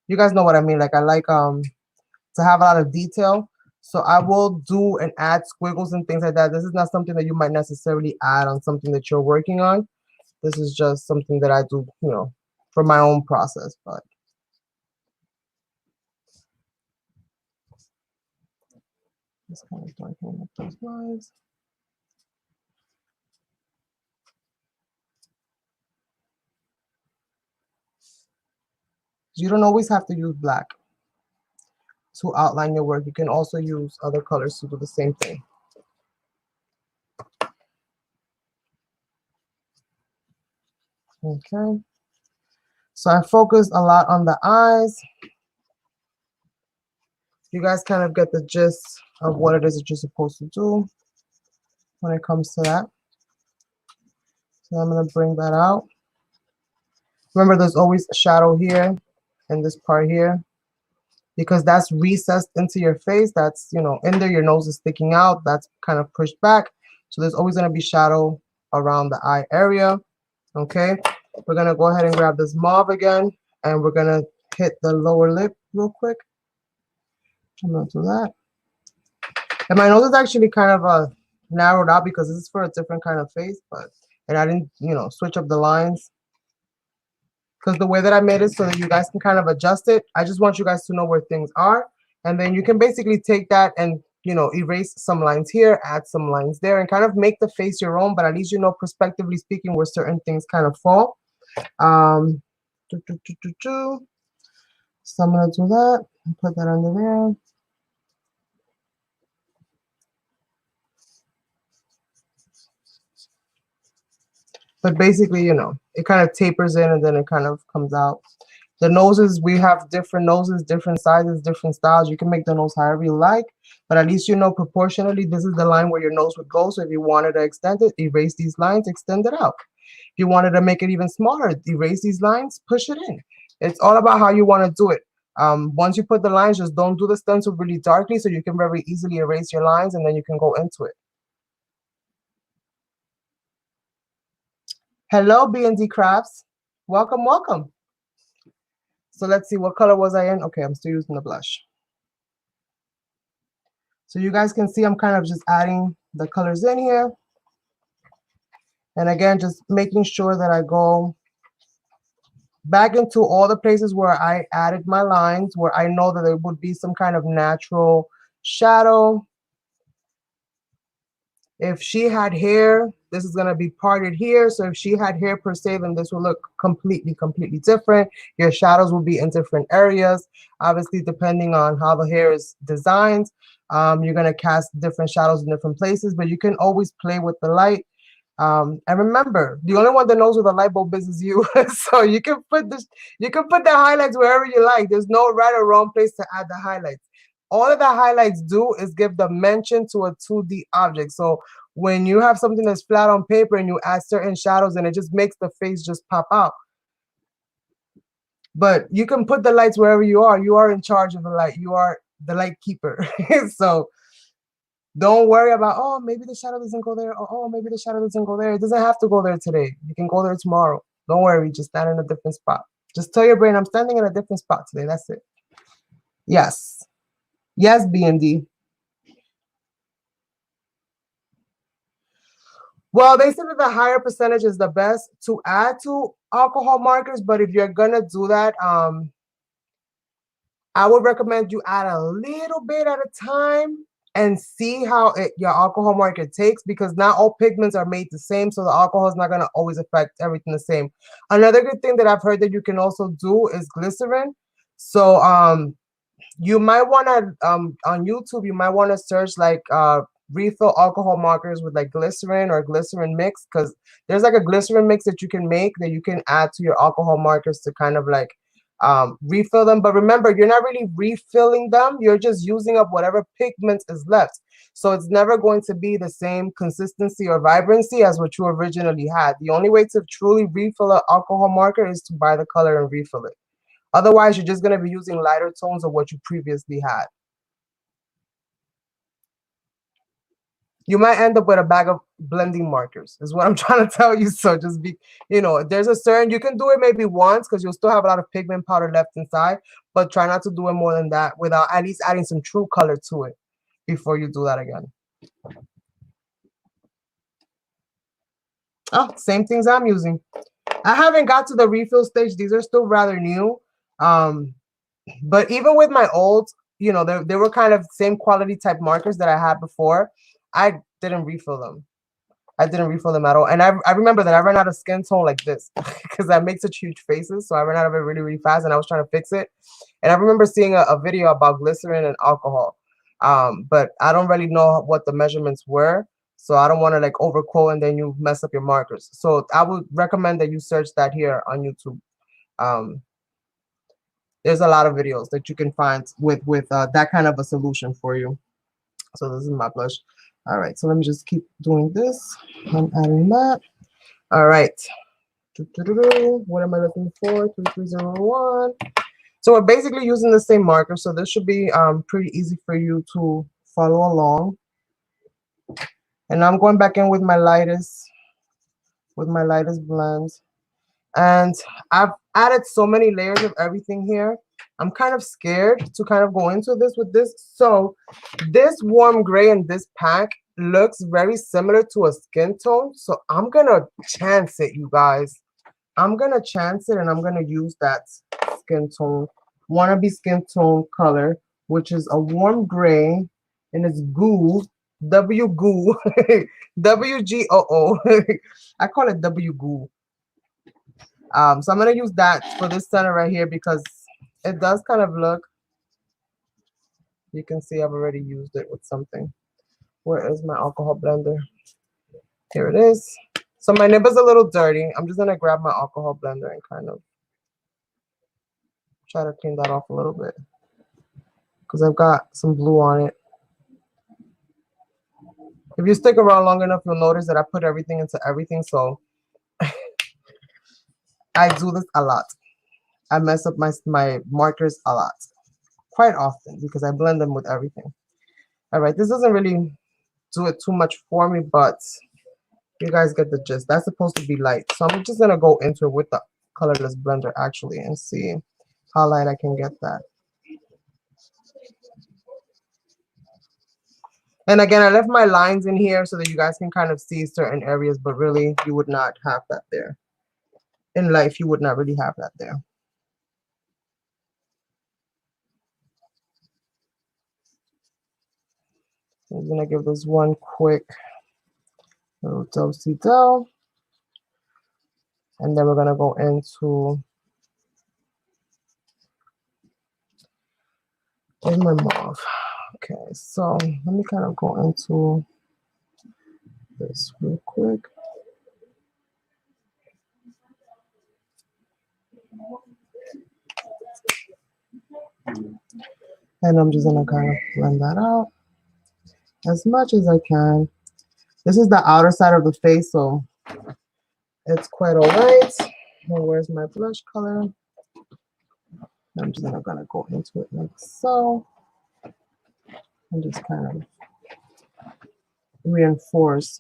you guys know what I mean. Like I like to have a lot of detail. So I will do and add squiggles and things like that. This is not something that you might necessarily add on something that you're working on. This is just something that I do, you know, for my own process. But just kind of darkening up those lines. You don't always have to use black to outline your work. You can also use other colors to do the same thing. Okay. So I focused a lot on the eyes. You guys kind of get the gist of what it is that you're supposed to do when it comes to that. So I'm going to bring that out. Remember, there's always a shadow here and this part here because that's recessed into your face. That's, you know, in there, your nose is sticking out. That's kind of pushed back. So there's always going to be shadow around the eye area. Okay. We're going to go ahead and grab this mauve again, and we're going to hit the lower lip real quick. I'm going to do that. And my nose is actually kind of narrowed out because this is for a different kind of face, and I didn't, you know, switch up the lines because the way that I made it so that you guys can kind of adjust it. I just want you guys to know where things are, and then you can basically take that and, you know, erase some lines here, add some lines there, and kind of make the face your own, but at least you know, prospectively speaking, where certain things kind of fall. So I'm going to do that and put that under there. But basically, you know, it kind of tapers in and then it kind of comes out. The noses, we have different noses, different sizes, different styles. You can make the nose however you like, but at least you know proportionally this is the line where your nose would go. So if you wanted to extend it, erase these lines, extend it out. If you wanted to make it even smaller, erase these lines, push it in. It's all about how you want to do it. Once you put the lines, just don't do the stencil really darkly so you can very easily erase your lines and then you can go into it. Hello, B&D Crafts. Welcome, welcome. So let's see, what color was I in? Okay, I'm still using the blush. So you guys can see I'm kind of just adding the colors in here. And again, just making sure that I go back into all the places where I added my lines, where I know that there would be some kind of natural shadow. If she had hair, this is going to be parted here. So if she had hair per se, then this will look completely different. Your shadows will be in different areas. Obviously, depending on how the hair is designed, you're going to cast different shadows in different places, but you can always play with the light. And remember, the only one that knows where the light bulb is you. So you can put the highlights wherever you like. There's no right or wrong place to add the highlights. All of the highlights do is give dimension to a 2D object. So when you have something that's flat on paper and you add certain shadows, and it just makes the face just pop out. But you can put the lights wherever you are. You are in charge of the light. You are the light keeper. So Don't worry about, oh, maybe the shadow doesn't go there. Or, oh, maybe the shadow doesn't go there. It doesn't have to go there today. You can go there tomorrow. Don't worry. Just stand in a different spot. Just tell your brain, I'm standing in a different spot today. That's it. Yes. Yes, B and D. Well, they said that the higher percentage is the best to add to alcohol markers, but if you're gonna do that, I would recommend you add a little bit at a time and see how your alcohol marker takes, because not all pigments are made the same, so the alcohol is not gonna always affect everything the same. Another good thing that I've heard that you can also do is glycerin. So you might want to on YouTube, you might want to search like refill alcohol markers with like glycerin or glycerin mix, because there's like a glycerin mix that you can make that you can add to your alcohol markers to kind of like refill them. But remember, you're not really refilling them, you're just using up whatever pigment is left. So it's never going to be the same consistency or vibrancy as what you originally had. The only way to truly refill an alcohol marker is to buy the color and refill it. Otherwise, you're just going to be using lighter tones of what you previously had. You might end up with a bag of blending markers, is what I'm trying to tell you. So just be, there's a certain, you can do it maybe once because you'll still have a lot of pigment powder left inside, but try not to do it more than that without at least adding some true color to it before you do that again. Oh, same things I'm using. I haven't got to the refill stage. These are still rather new. But even with my old, they were kind of same quality type markers that I had before. I didn't refill them. I didn't refill them at all. And I remember that I ran out of skin tone like this because I make such huge faces. So I ran out of it really, really fast, and I was trying to fix it. And I remember seeing a video about glycerin and alcohol. But I don't really know what the measurements were. So I don't want to like overquote and then you mess up your markers. So I would recommend that you search that here on YouTube. There's a lot of videos that you can find with that kind of a solution for you. So this is my blush. All right, so let me just keep doing this. I'm adding that. All right. What am I looking for? 3301. So we're basically using the same marker, so this should be pretty easy for you to follow along. And I'm going back in with my lightest blend. And I've added so many layers of everything here. I'm kind of scared to kind of go into this with this. So this warm gray in this pack looks very similar to a skin tone. So I'm going to chance it, you guys. I'm going to chance it, and I'm going to use that skin tone, wannabe skin tone color, which is a warm gray, and it's goo, W goo, W-G-O-O. I call it W goo. So I'm going to use that for this center right here because it does kind of look, you can see I've already used it with something. Where is my alcohol blender? Here it is. So my nib is a little dirty. I'm just going to grab my alcohol blender and kind of try to clean that off a little bit because I've got some blue on it. If you stick around long enough, you'll notice that I put everything into everything. So I do this a lot. I mess up my markers a lot. Quite often because I blend them with everything. All right, this doesn't really do it too much for me, but you guys get the gist. That's supposed to be light. So I'm just going to go into it with the colorless blender actually and see how light I can get that. And again, I left my lines in here so that you guys can kind of see certain areas, but really you would not have that there. In life, you would not really have that there. I'm going to give this one quick little do-si-do. And then we're going to go into, where's my mauve? Okay, so let me kind of go into this real quick. And I'm just going to kind of blend that out as much as I can. This is the outer side of the face, so it's quite all right. And where's my blush color? I'm just gonna go into it like so. And just kind of reinforce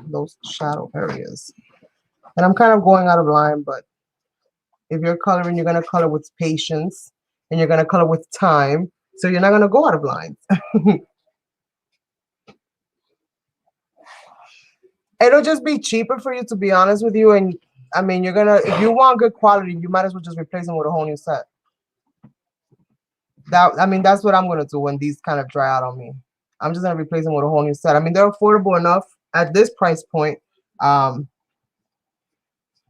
those shadow areas. And I'm kind of going out of line, but if you're coloring, you're going to color with patience and you're going to color with time. So you're not going to go out of lines. It'll just be cheaper for you, to be honest with you. And I mean, you're going to, if you want good quality, you might as well just replace them with a whole new set. I mean, that's what I'm going to do when these kind of dry out on me. I'm just going to replace them with a whole new set. I mean, they're affordable enough at this price point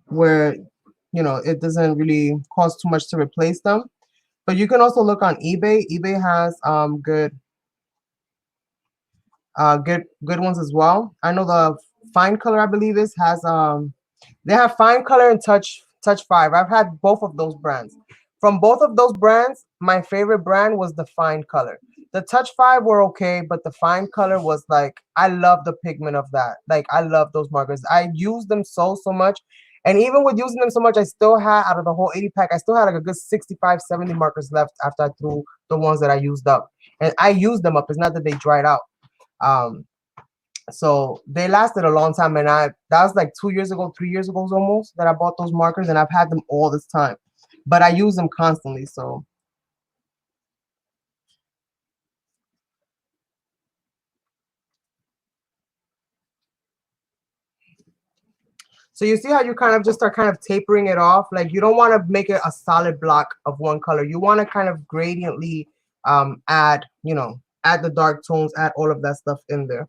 where, you know, it doesn't really cost too much to replace them. But you can also look on eBay. eBay has good ones as well. I know the Fine Color, I believe has they have Fine Color and Touch 5. I've had both of those brands. From both of those brands, my favorite brand was the Fine Color. The Touch 5 were okay, but the Fine Color was like, I love the pigment of that. Like, I love those markers. I use them so much. And even with using them so much, I still had, out of the whole 80 pack, I still had like a good 65, 70 markers left after I threw the ones that I used up. And I used them up. It's not that they dried out. So they lasted a long time. And that was like 2 years ago, 3 years ago almost, that I bought those markers. And I've had them all this time. But I use them constantly, so. So you see how you kind of just are kind of tapering it off? Like, you don't want to make it a solid block of one color. You want to kind of gradiently add, you know, add the dark tones, add all of that stuff in there.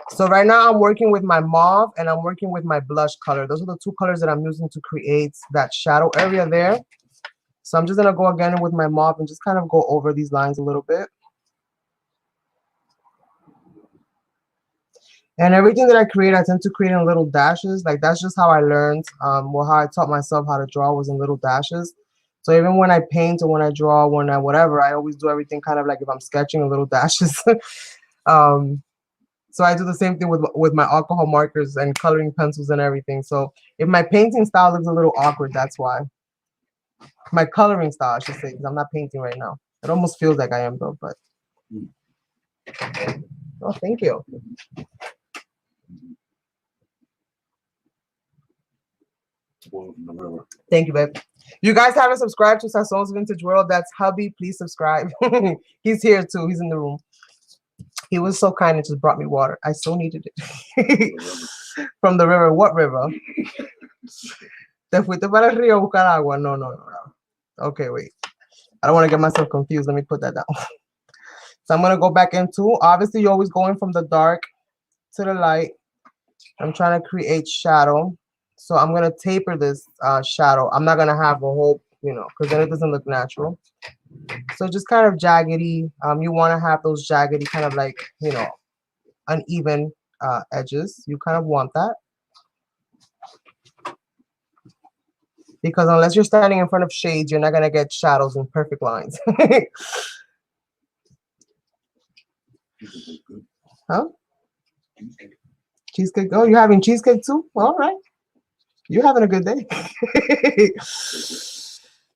So right now I'm working with my mauve and I'm working with my blush color. Those are the two colors that I'm using to create that shadow area there. So I'm just going to go again with my mauve and just kind of go over these lines a little bit. And everything that I create, I tend to create in little dashes. Like, that's just how I learned. Well, how I taught myself how to draw was in little dashes. So even when I paint or when I draw, when I whatever, I always do everything kind of like if I'm sketching in little dashes. So I do the same thing with my alcohol markers and coloring pencils and everything. So if my painting style looks a little awkward, that's why. My coloring style, I should say, because I'm not painting right now. It almost feels like I am, though, but. Oh, thank you. Thank you, babe. You guys haven't subscribed to Sason's Vintage World. That's hubby. Please subscribe. He's here too. He's in the room. He was so kind and just brought me water. I so needed it. From the river. What river? ¿Te fuiste para el río a buscar agua? No. Okay, wait. I don't want to get myself confused. Let me put that down. So I'm going to go back into, obviously you're always going from the dark to the light. I'm trying to create shadow. So I'm going to taper this shadow. I'm not going to have a whole, you know, because then it doesn't look natural. So just kind of jaggedy. You want to have those jaggedy kind of like, you know, uneven edges. You kind of want that. Because unless you're standing in front of shades, you're not going to get shadows and perfect lines. Huh? Cheesecake. Oh, you're having cheesecake too? All right. You're having a good day.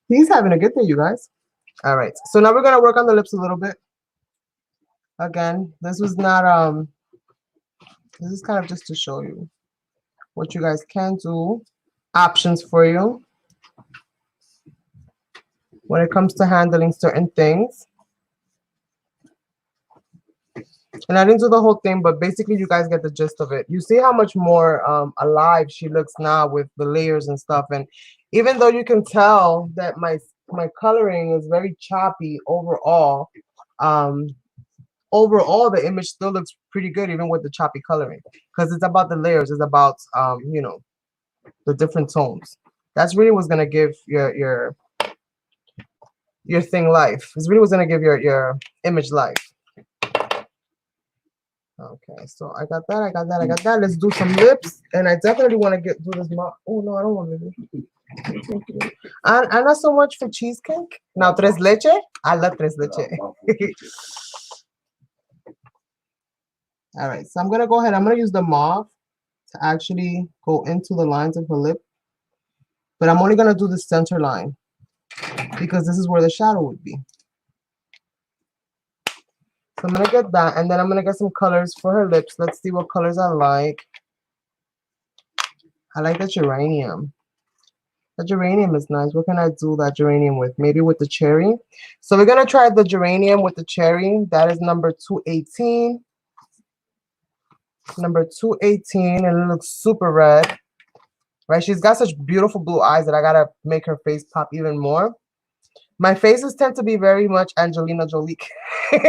He's having a good day, you guys. All right. So now we're going to work on the lips a little bit. Again, this was not, this is kind of just to show you what you guys can do. Options for you when it comes to handling certain things. And I didn't do the whole thing, but basically you guys get the gist of it. You see how much more alive she looks now with the layers and stuff. And even though you can tell that my coloring is very choppy overall, overall the image still looks pretty good even with the choppy coloring, because it's about the layers. It's about you know, the different tones. That's really what's gonna give your thing life. It's really what's gonna give your image life. Okay, so I got that. Let's do some lips, and I definitely want to do this. Oh no, I don't want to. Thank you. I'm not so much for cheesecake. Now tres leche. I love tres leche. All right, so I'm gonna go ahead. I'm gonna use the mauve to actually go into the lines of her lip, but I'm only gonna do the center line because this is where the shadow would be. So I'm gonna get that, and then I'm gonna get some colors for her lips. Let's see what colors I like. I like the geranium. The geranium is nice. What can I do that geranium with? Maybe with the cherry. So we're gonna try the geranium with the cherry. That is number 218. Number 218, and it looks super red. Right? She's got such beautiful blue eyes that I gotta make her face pop even more. My faces tend to be very much Angelina Jolie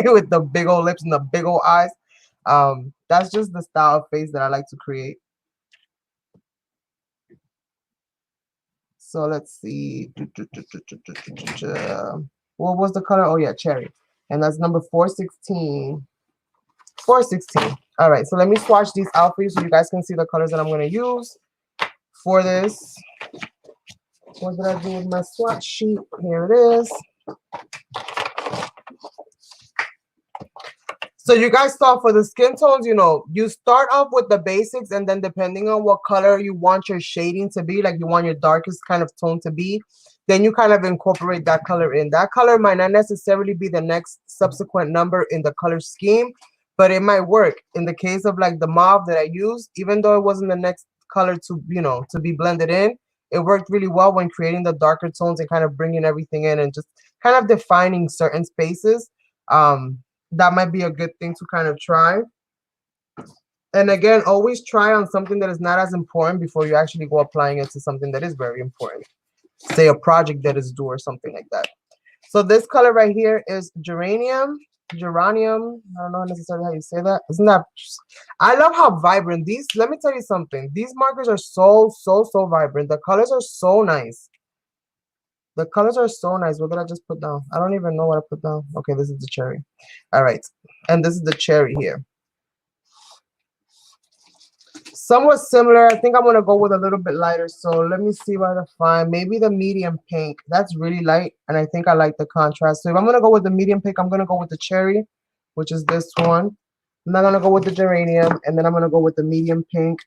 with the big old lips and the big old eyes. That's just the style of face that I like to create. So let's see. What was the color? Oh yeah, cherry. And that's number 416. 416. All right, so let me swatch these out for you so you guys can see the colors that I'm going to use for this. What did I do with my swatch sheet? Here it is. So you guys saw for the skin tones, you know, you start off with the basics, and then depending on what color you want your shading to be, like you want your darkest kind of tone to be, then you kind of incorporate that color in. That color might not necessarily be the next subsequent number in the color scheme, but it might work. In the case of like the mauve that I used, even though it wasn't the next color to, you know, to be blended in, it worked really well when creating the darker tones and kind of bringing everything in and just kind of defining certain spaces. That might be a good thing to kind of try. And again, always try on something that is not as important before you actually go applying it to something that is very important. Say a project that is due or something like that. So this color right here is geranium. Geranium. I don't know necessarily how you say that. Isn't that? I love how vibrant these. Let me tell you something. These markers are so vibrant. The colors are so nice. The colors are so nice. What did I just put down? I don't even know what I put down. Okay, this is the cherry. All right. And this is the cherry here. Somewhat similar. I think I'm going to go with a little bit lighter. So let me see what I find. Maybe the medium pink. That's really light. And I think I like the contrast. So if I'm going to go with the medium pink, I'm going to go with the cherry, which is this one. I'm not going to go with the geranium. And then I'm going to go with the medium pink,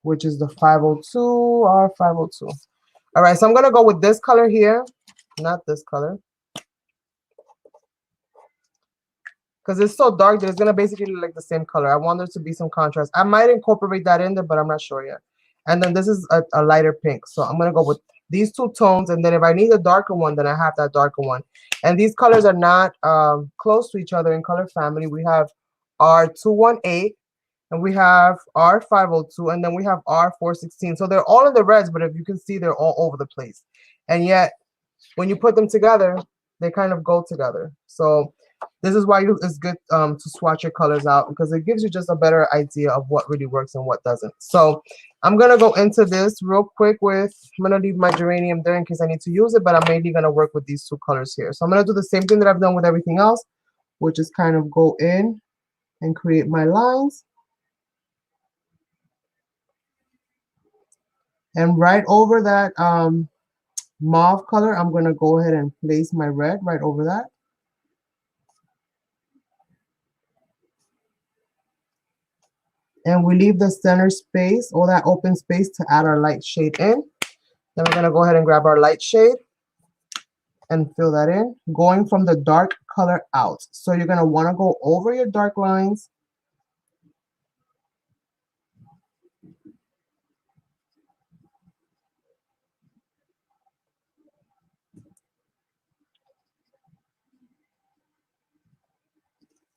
which is the 502 or 502. All right, so I'm going to go with this color here, not this color, because it's so dark that it's going to basically look like the same color. I want there to be some contrast. I might incorporate that in there, but I'm not sure yet. And then this is a lighter pink. So I'm going to go with these two tones. And then if I need a darker one, then I have that darker one. And these colors are not close to each other in color family. We have R218. And we have R502, and then we have R416. So they're all in the reds, but if you can see, they're all over the place. And yet, when you put them together, they kind of go together. So this is why it's good to swatch your colors out, because it gives you just a better idea of what really works and what doesn't. So I'm going to go into this real quick with, I'm going to leave my geranium there in case I need to use it, but I'm mainly going to work with these two colors here. So I'm going to do the same thing that I've done with everything else, which is kind of go in and create my lines. And right over that mauve color, I'm going to go ahead and place my red right over that. And we leave the center space, or that open space, to add our light shade in. Then we're going to go ahead and grab our light shade and fill that in, going from the dark color out. So you're going to want to go over your dark lines.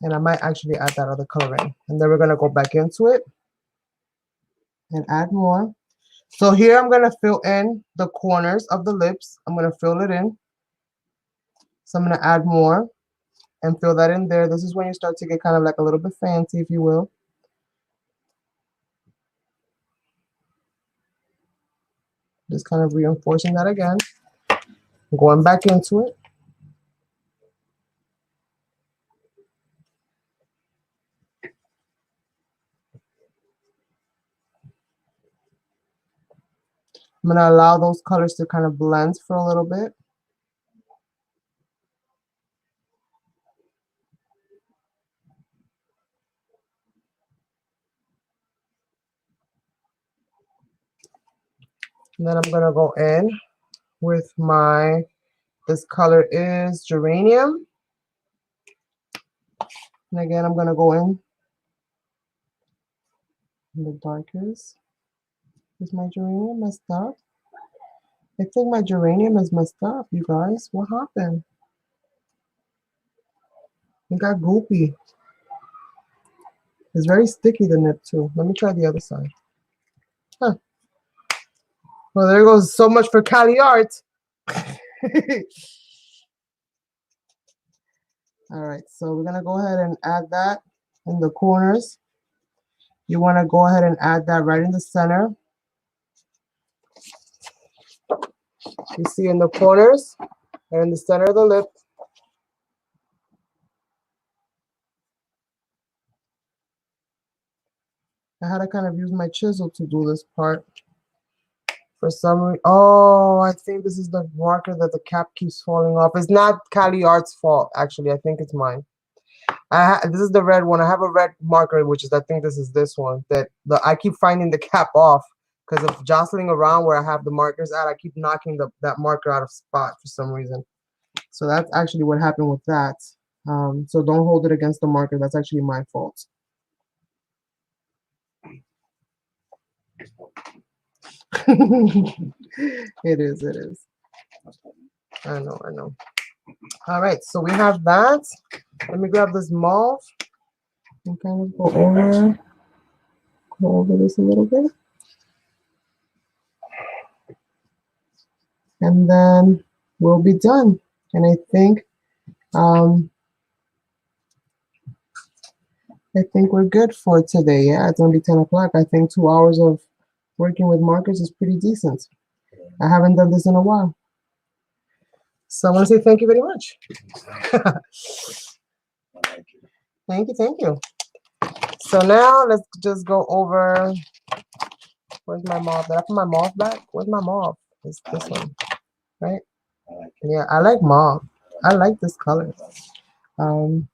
And I might actually add that other color in. And then we're going to go back into it and add more. So here I'm going to fill in the corners of the lips. I'm going to fill it in. So I'm going to add more and fill that in there. This is when you start to get kind of like a little bit fancy, if you will. Just kind of reinforcing that again. Going back into it. I'm going to allow those colors to kind of blend for a little bit. And then I'm going to go in with my, this color is geranium. And again, I'm gonna go in the darkest. Is my geranium messed up? I think my geranium is messed up, you guys. What happened? It got goopy. It's very sticky, the nib too. Let me try the other side. Huh. Well, there goes so much for Caliart. All right, so we're gonna go ahead and add that in the corners. You want to go ahead and add that right in the center. You see in the corners and in the center of the lip. I had to kind of use my chisel to do this part. For some reason, oh, I think this is the marker that the cap keeps falling off. It's not Caliart's fault, actually. I think it's mine. This is the red one. I have a red marker, which is, I think this is this one, that I keep finding the cap off because of jostling around where I have the markers at. I keep knocking that marker out of spot for some reason. So that's actually what happened with that. So don't hold it against the marker. That's actually my fault. It is. I know. All right, so we have that. Let me grab this mauve and kind of go over this a little bit. And then we'll be done. And I think we're good for today. Yeah, it's gonna be 10 o'clock. I think 2 hours of working with markers is pretty decent. I haven't done this in a while. So I want to say thank you very much. Thank you. So now let's just go over. Where's my mauve? Did I put my mauve back? Where's my mauve? It's this one, right? Yeah, I like mauve. I like this color. I'm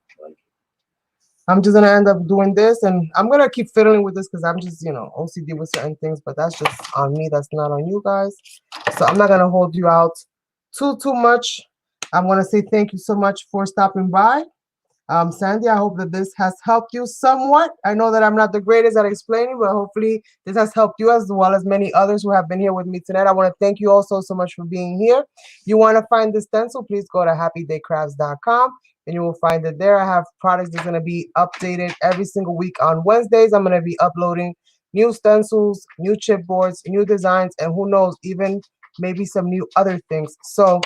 just gonna end up doing this, and I'm gonna keep fiddling with this because I'm just, OCD with certain things, but that's just on me. That's not on you guys. So I'm not gonna hold you out too much. I want to say thank you so much for stopping by. Sandy, I hope that this has helped you somewhat. I know that I'm not the greatest at explaining, but hopefully this has helped you as well as many others who have been here with me tonight. I want to thank you also so much for being here. You want to find this stencil, please go to happydaycrafts.com and you will find it there. I have products that's going to be updated every single week on Wednesdays. I'm going to be uploading new stencils, new chipboards, new designs, and who knows, even maybe some new other things. So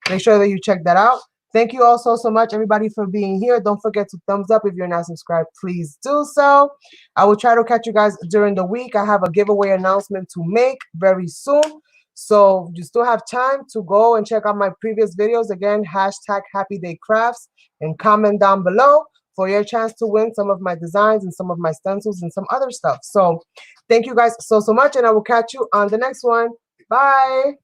make sure that you check that out. Thank you all so much, everybody, for being here. Don't forget to thumbs up. If you're not subscribed, please do so. I will try to catch you guys during the week. I have a giveaway announcement to make very soon. So you still have time to go and check out my previous videos. Again, hashtag HappyDayCrafts and comment down below for your chance to win some of my designs and some of my stencils and some other stuff. So thank you guys so much, and I will catch you on the next one. Bye.